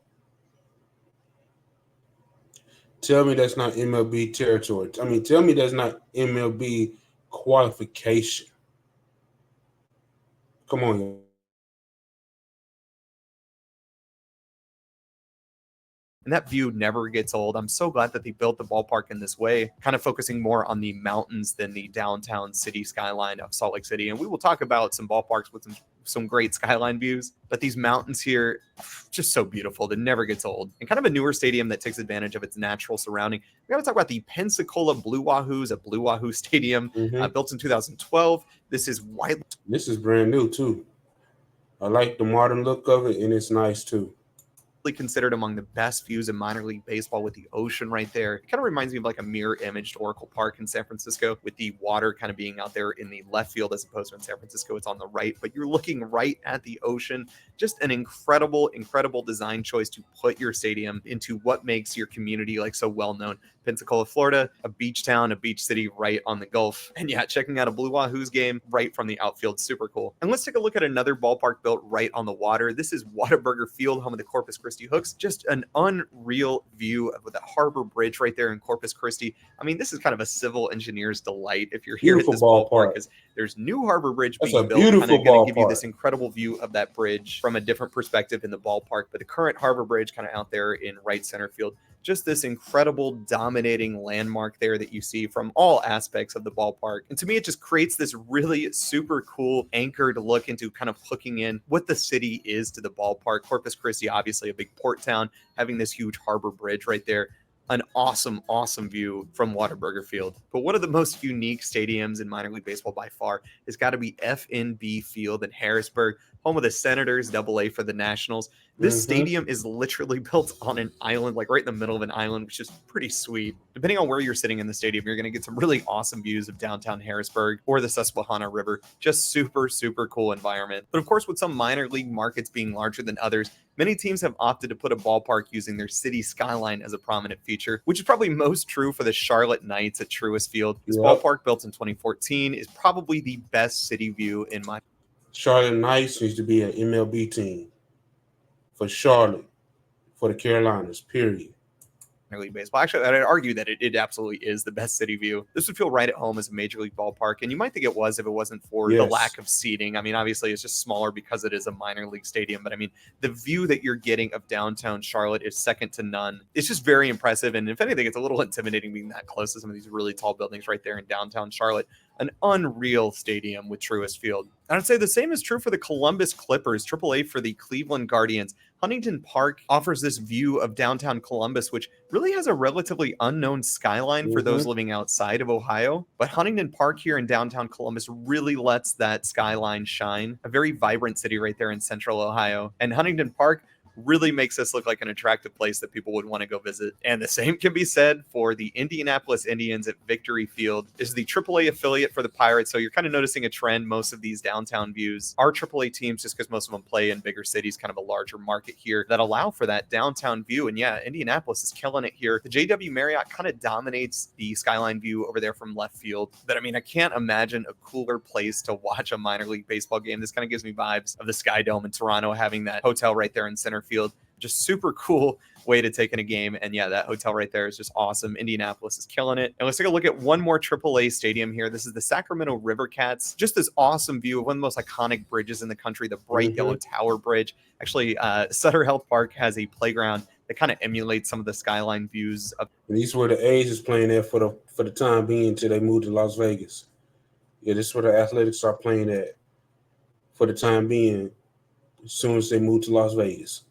A: Tell me that's not MLB territory. I mean, tell me that's not MLB qualification. Come on, y'all.
F: And that view never gets old. I'm so glad that they built the ballpark in this way, kind of focusing more on the mountains than the downtown city skyline of Salt Lake City. And we will talk about some ballparks with some great skyline views, but these mountains here, just so beautiful. That never gets old. And kind of a newer stadium that takes advantage of its natural surrounding. We got to talk about the Pensacola Blue Wahoos at Blue Wahoo Stadium, built in 2012. This is widely...
A: This is brand new too. I like the modern look of it, and it's nice too.
F: Considered among the best views in minor league baseball with the ocean right there. It kind of reminds me of like a mirror image to Oracle Park in San Francisco, with the water kind of being out there in the left field, as opposed to in San Francisco it's on the right, but you're looking right at the ocean. Just an incredible design choice to put your stadium into what makes your community like so well known. Pensacola, Florida, a beach town, a beach city right on the Gulf. And yeah, checking out a Blue Wahoos game right from the outfield, super cool. And let's take a look at another ballpark built right on the water. This is Whataburger Field, home of the Corpus Christi Hooks. Just an unreal view of the harbor bridge right there in Corpus Christi. I mean, this is kind of a civil engineer's delight if you're here
A: beautiful
F: at this ballpark, because there's new harbor bridge being built, kind of going to give you this incredible view of that bridge from a different perspective in the ballpark. But the current harbor bridge kind of out there in right center field, just this incredible dominating landmark there that you see from all aspects of the ballpark. And to me, it just creates this really super cool anchor to look into, kind of hooking in what the city is to the ballpark. Corpus Christi, obviously a big port town, having this huge harbor bridge right there. An awesome view from Whataburger Field. But one of the most unique stadiums in minor league baseball by far has got to be FNB Field in Harrisburg, home of the Senators, AA for the Nationals. This stadium is literally built on an island, like right in the middle of an island, which is pretty sweet. Depending on where you're sitting in the stadium, you're going to get some really awesome views of downtown Harrisburg or the Susquehanna River. Just super cool environment. But of course, with some minor league markets being larger than others, many teams have opted to put a ballpark using their city skyline as a prominent feature, which is probably most true for the Charlotte Knights at Truist Field. This ballpark, built in 2014, is probably the best city view in my...
A: Charlotte Knights needs to be an MLB team for Charlotte, for the Carolinas, period.
F: Major League Baseball. Actually, I'd argue that it absolutely is the best city view. This would feel right at home as a Major League ballpark, and you might think it was if it wasn't for the lack of seating. I mean, obviously, it's just smaller because it is a minor league stadium, but I mean, the view that you're getting of downtown Charlotte is second to none. It's just very impressive, and if anything, it's a little intimidating being that close to some of these really tall buildings right there in downtown Charlotte. An unreal stadium with Truist Field. And I'd say the same is true for the Columbus Clippers, AAA for the Cleveland Guardians. Huntington Park offers this view of downtown Columbus, which really has a relatively unknown skyline for those living outside of Ohio. But Huntington Park here in downtown Columbus really lets that skyline shine. A very vibrant city right there in central Ohio. And Huntington Park really makes this look like an attractive place that people would want to go visit. And the same can be said for the Indianapolis Indians at Victory Field. This is the AAA affiliate for the Pirates, so you're kind of noticing a trend. Most of these downtown views are AAA teams just because most of them play in bigger cities, kind of a larger market here that allow for that downtown view. And yeah, Indianapolis is killing it here. The JW Marriott kind of dominates the skyline view over there from left field. But I mean, I can't imagine a cooler place to watch a minor league baseball game. This kind of gives me vibes of the Sky Dome in Toronto, having that hotel right there in center field. Just super cool way to take in a game. And yeah, that hotel right there is just awesome. Indianapolis is killing it. And let's take a look at one more AAA stadium here. This is the Sacramento River Cats. Just this awesome view of one of the most iconic bridges in the country, the bright yellow tower bridge. Actually, Sutter Health Park has a playground that kind of emulates some of the skyline views of.
A: And these were the A's is playing there for the time being until they moved to Las Vegas. Yeah, this is where the Athletics are playing at for the time being, as soon as they move to Las Vegas.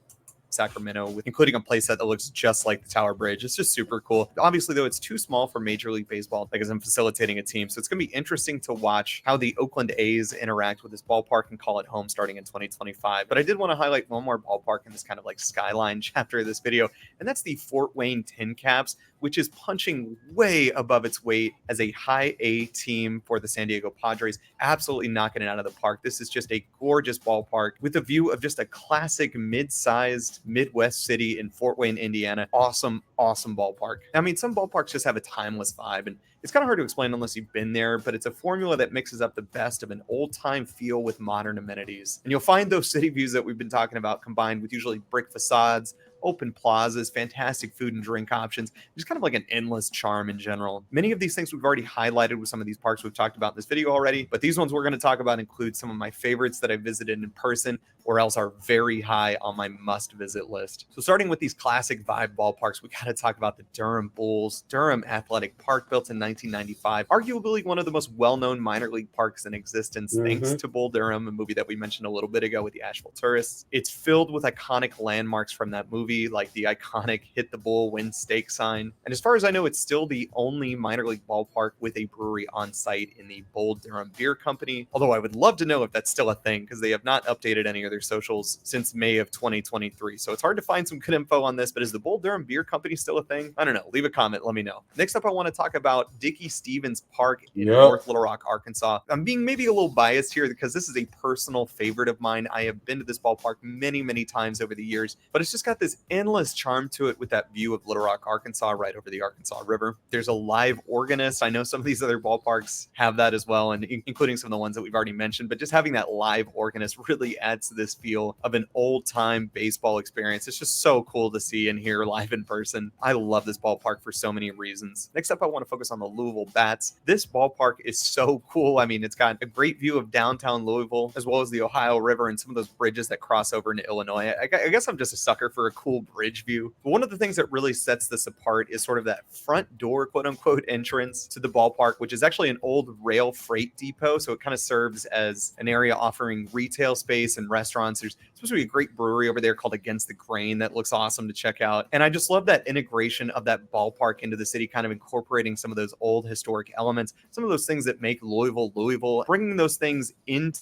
F: Sacramento, including a playset that looks just like the Tower Bridge. It's just super cool. Obviously, though, it's too small for Major League Baseball, like as I'm facilitating a team. So it's going to be interesting to watch how the Oakland A's interact with this ballpark and call it home starting in 2025. But I did want to highlight one more ballpark in this kind of like skyline chapter of this video, and that's the Fort Wayne Tin Caps, which is punching way above its weight as a high A team for the San Diego Padres, absolutely knocking it out of the park. This is just a gorgeous ballpark with a view of just a classic mid-sized Midwest city in Fort Wayne, Indiana. Awesome, awesome ballpark. I mean, some ballparks just have a timeless vibe, and it's kind of hard to explain unless you've been there, but it's a formula that mixes up the best of an old-time feel with modern amenities. And you'll find those city views that we've been talking about combined with usually brick facades, open plazas, fantastic food and drink options, just kind of like an endless charm in general. Many of these things we've already highlighted with some of these parks we've talked about in this video already, but these ones we're going to talk about include some of my favorites that I visited in person or else are very high on my must-visit list. So starting with these classic vibe ballparks, we got to talk about the Durham Bulls. Durham Athletic Park, built in 1995, arguably one of the most well-known minor league parks in existence, thanks to Bull Durham, a movie that we mentioned a little bit ago with the Asheville Tourists. It's filled with iconic landmarks from that movie, like the iconic Hit the Bull, Win Steak sign. And as far as I know, it's still the only minor league ballpark with a brewery on site in the Bull Durham Beer Company. Although I would love to know if that's still a thing, because they have not updated any of their socials since May of 2023. So it's hard to find some good info on this, but is the Bull Durham Beer Company still a thing? I don't know. Leave a comment. Let me know. Next up, I want to talk about Dickey Stevens Park in North Little Rock, Arkansas. I'm being maybe a little biased here because this is a personal favorite of mine. I have been to this ballpark many, many times over the years, but it's just got this endless charm to it with that view of Little Rock, Arkansas, right over the Arkansas River. There's a live organist. I know some of these other ballparks have that as well, and including some of the ones that we've already mentioned, but just having that live organist really adds to this feel of an old-time baseball experience. It's just so cool to see and hear live in person. I love this ballpark for so many reasons. Next up, I want to focus on the Louisville Bats. This ballpark is so cool. I mean, it's got a great view of downtown Louisville, as well as the Ohio River and some of those bridges that cross over into Illinois. I guess I'm just a sucker for a cool bridge view. But one of the things that really sets this apart is sort of that front door, quote unquote, entrance to the ballpark, which is actually an old rail freight depot. So it kind of serves as an area offering retail space and restaurants. There's supposed to be a great brewery over there called Against the Grain that looks awesome to check out. And I just love that integration of that ballpark into the city, kind of incorporating some of those old historic elements, some of those things that make Louisville, bringing those things into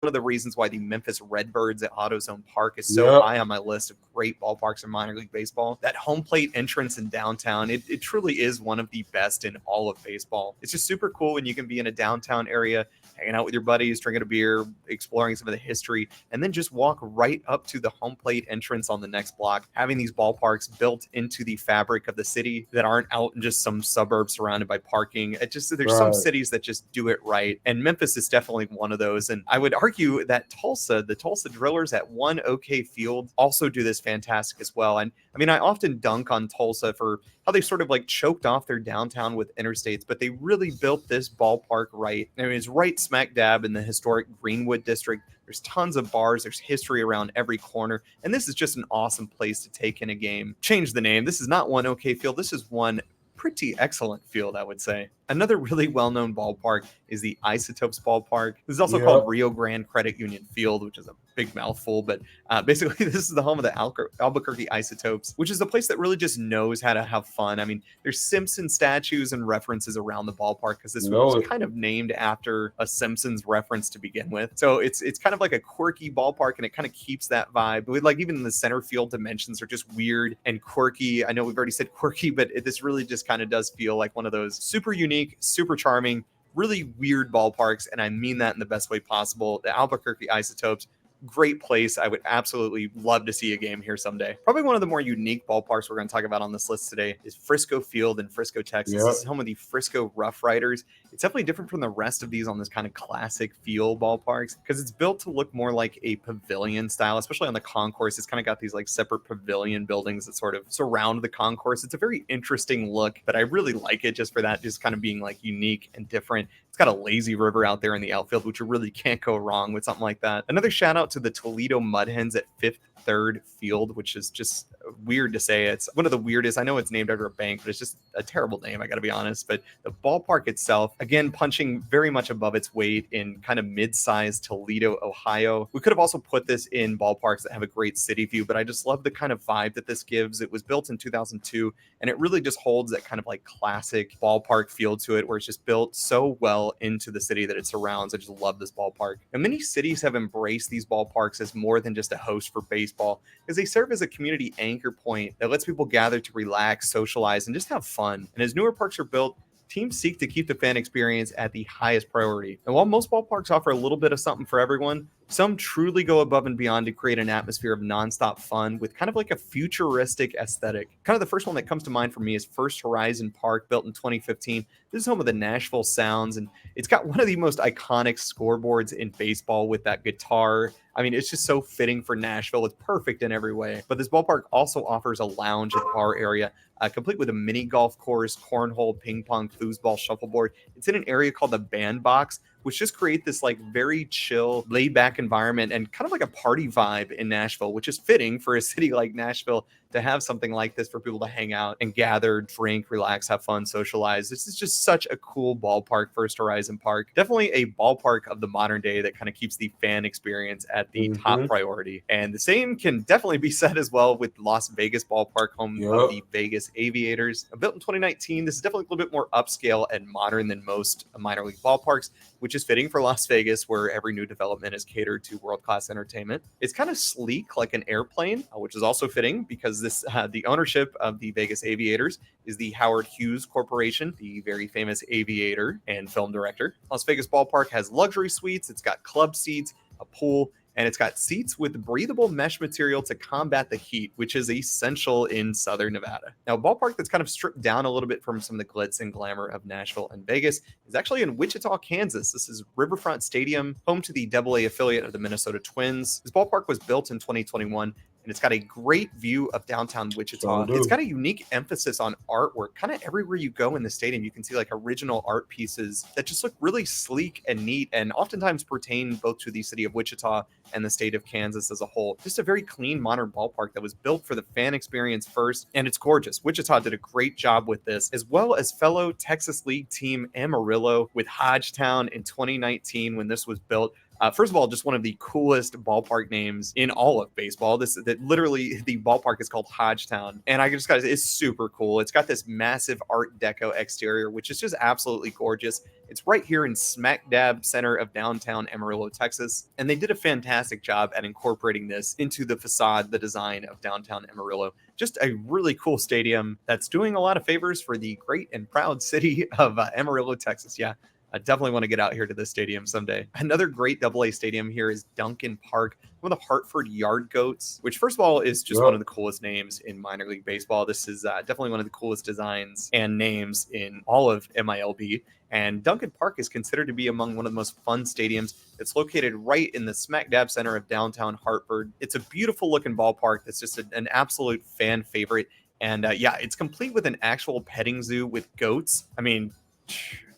F: one of the reasons why the Memphis Redbirds at AutoZone Park is so high on my list of great ballparks in minor league baseball. That home plate entrance in downtown, it truly is one of the best in all of baseball. It's just super cool when you can be in a downtown area, hanging out with your buddies, drinking a beer, exploring some of the history, and then just walk right up to the home plate entrance on the next block, having these ballparks built into the fabric of the city that aren't out in just some suburb surrounded by parking. There's some cities that just do it right, and Memphis is definitely one of those. And I would argue that the Tulsa Drillers at One OK Field also do this fantastic as well. And I mean, I often dunk on Tulsa for how they sort of like choked off their downtown with interstates, but they really built this ballpark right. I mean, it's right smack dab in the historic Greenwood district. There's tons of bars. There's history around every corner. And this is just an awesome place to take in a game. Change the name. This is not One OK Field. This is One pretty excellent field, I would say. Another really well-known ballpark is the Isotopes Ballpark. This is also called Rio Grande Credit Union Field, which is a big mouthful, but basically this is the home of the Albuquerque Isotopes, which is a place that really just knows how to have fun. I mean, there's Simpson statues and references around the ballpark because this was kind of named after a Simpsons reference to begin with. So it's kind of like a quirky ballpark, and it kind of keeps that vibe. With like even the center field dimensions are just weird and quirky. I know we've already said quirky, but this really just kind of does feel like one of those super unique, super charming, really weird ballparks, and I mean that in the best way possible. The Albuquerque Isotopes, great place. I would absolutely love to see a game here someday. Probably one of the more unique ballparks we're going to talk about on this list today is Frisco Field in Frisco, Texas. This is home of the Frisco Rough Riders. It's definitely different from the rest of these on this kind of classic feel ballparks because it's built to look more like a pavilion style, especially on the concourse. It's kind of got these like separate pavilion buildings that sort of surround the concourse. It's a very interesting look, but I really like it just for that, just kind of being like unique and different. It's got a lazy river out there in the outfield, which you really can't go wrong with something like that. Another shout out to the Toledo Mud Hens at Fifth Third Field, which is just weird to say. It's one of the weirdest. I know it's named after a bank, but it's just a terrible name, I got to be honest. But the ballpark itself, again, punching very much above its weight in kind of mid-sized Toledo, Ohio. We could have also put this in ballparks that have a great city view, but I just love the kind of vibe that this gives. It was built in 2002, and it really just holds that kind of like classic ballpark feel to it, where it's just built so well into the city that it surrounds. I just love this ballpark. And many cities have embraced these ballparks as more than just a host for baseball, because they serve as a community anchor point that lets people gather to relax, socialize, and just have fun. And as newer parks are built, teams seek to keep the fan experience at the highest priority. And while most ballparks offer a little bit of something for everyone, some truly go above and beyond to create an atmosphere of nonstop fun with kind of like a futuristic aesthetic. Kind of the first one that comes to mind for me is First Horizon Park, built in 2015. This is home of the Nashville Sounds, and it's got one of the most iconic scoreboards in baseball with that guitar. I mean, it's just so fitting for Nashville. It's perfect in every way. But this ballpark also offers a lounge and bar area, complete with a mini golf course, cornhole, ping pong, foosball, shuffleboard. It's in an area called the Bandbox, which just create this like very chill, laid back environment and kind of like a party vibe in Nashville, which is fitting for a city like Nashville to have something like this for people to hang out and gather, drink, relax, have fun, socialize. This is just such a cool ballpark, First Horizon Park. Definitely a ballpark of the modern day that kind of keeps the fan experience at the top priority. And the same can definitely be said as well with Las Vegas Ballpark, home of the Vegas Aviators. Built in 2019, this is definitely a little bit more upscale and modern than most minor league ballparks, which is fitting for Las Vegas, where every new development is catered to world-class entertainment. It's kind of sleek like an airplane, which is also fitting because this the ownership of the Vegas Aviators is the Howard Hughes Corporation, the very famous aviator and film director. Las Vegas Ballpark has luxury suites. It's got club seats, a pool, and it's got seats with breathable mesh material to combat the heat, which is essential in Southern Nevada. Now, a ballpark that's kind of stripped down a little bit from some of the glitz and glamour of Nashville and Vegas is actually in Wichita, Kansas. This is Riverfront Stadium, home to the AA affiliate of the Minnesota Twins. This ballpark was built in 2021, and it's got a great view of downtown Wichita. It's got a unique emphasis on artwork. Kind of everywhere you go in the stadium, you can see like original art pieces that just look really sleek and neat, and oftentimes pertain both to the city of Wichita and the state of Kansas as a whole. Just a very clean, modern ballpark that was built for the fan experience first, and it's gorgeous. Wichita did a great job with this, as well as fellow Texas League team Amarillo with Hodgetown in 2019 when this was built. First of all, just one of the coolest ballpark names in all of baseball. That literally the ballpark is called Hodgetown, and I just got it's super cool. It's got this massive Art Deco exterior, which is just absolutely gorgeous. It's right here in smack dab center of downtown Amarillo, Texas, and they did a fantastic job at incorporating this into the facade, the design of downtown Amarillo. Just a really cool stadium that's doing a lot of favors for the great and proud city of Amarillo, Texas. Yeah. I definitely want to get out here to this stadium someday. Another great AA stadium here is Duncan Park, one of the Hartford Yard Goats, which first of all is just one of the coolest names in minor league baseball. This is definitely one of the coolest designs and names in all of MILB. And Duncan Park is considered to be among one of the most fun stadiums. It's located right in the smack dab center of downtown Hartford. It's a beautiful looking ballpark that's just an absolute fan favorite. And yeah, it's complete with an actual petting zoo with goats. I mean,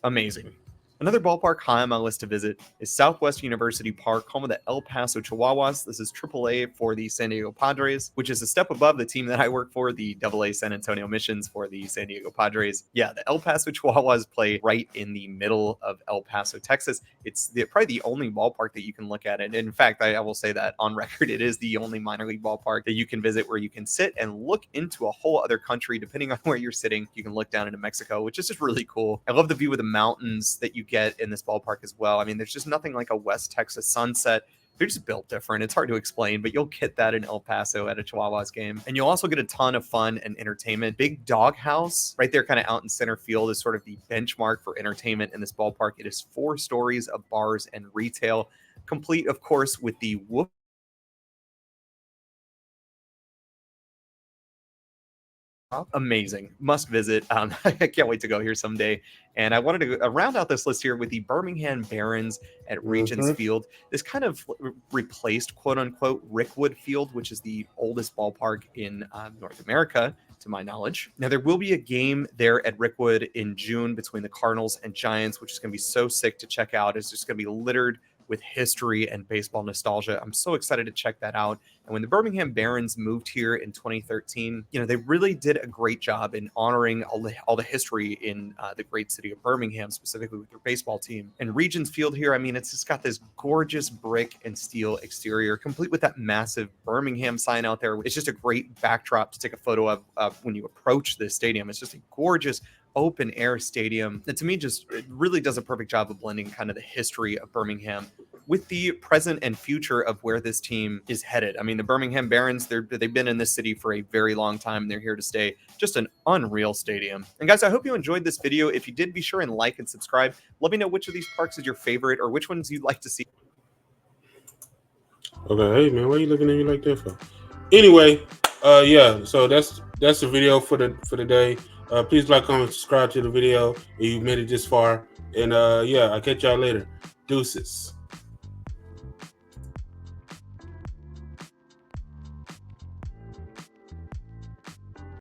F: amazing. Another ballpark high on my list to visit is Southwest University Park, home of the El Paso Chihuahuas. This is AAA for the San Diego Padres, which is a step above the team that I work for, the AA San Antonio Missions for the San Diego Padres. Yeah, the El Paso Chihuahuas play right in the middle of El Paso, Texas. It's probably the only ballpark that you can look at. And in fact, I will say that on record, it is the only minor league ballpark that you can visit where you can sit and look into a whole other country. Depending on where you're sitting, you can look down into Mexico, which is just really cool. I love the view of the mountains that you get in this ballpark as well. I mean, there's just nothing like a West Texas sunset. They're just built different. It's hard to explain, but you'll get that in El Paso at a Chihuahuas game. And you'll also get a ton of fun and entertainment. Big Dog House right there kind of out in center field is sort of the benchmark for entertainment in this ballpark. It is 4 stories of bars and retail, complete, of course, with the whoop. Amazing. Must visit. I can't wait to go here someday. And I wanted to round out this list here with the Birmingham Barons at Regents Field. This kind of replaced, quote unquote, Rickwood Field, which is the oldest ballpark in North America, to my knowledge. Now, there will be a game there at Rickwood in June between the Cardinals and Giants, which is going to be so sick to check out. It's just going to be littered with history and baseball nostalgia. I'm so excited to check that out. And when the Birmingham Barons moved here in 2013, they really did a great job in honoring all the history in the great city of Birmingham, specifically with their baseball team. And Regents Field here, I mean, it's just got this gorgeous brick and steel exterior, complete with that massive Birmingham sign out there. It's just a great backdrop to take a photo of when you approach this stadium. It's just a gorgeous open air stadium that to me just it really does a perfect job of blending kind of the history of Birmingham with the present and future of where this team is headed. I mean, the Birmingham Barons, they've been in this city for a very long time, and they're here to stay. Just an unreal stadium. And guys, I hope you enjoyed this video. If you did, be sure and like and subscribe. Let me know which of these parks is your favorite or which ones you'd like to see.
A: Okay, hey man, why are you looking at me like that for? Anyway, yeah, so that's the video for the day. Please like, comment, subscribe to the video if you made it this far. And yeah, I'll catch y'all later. Deuces.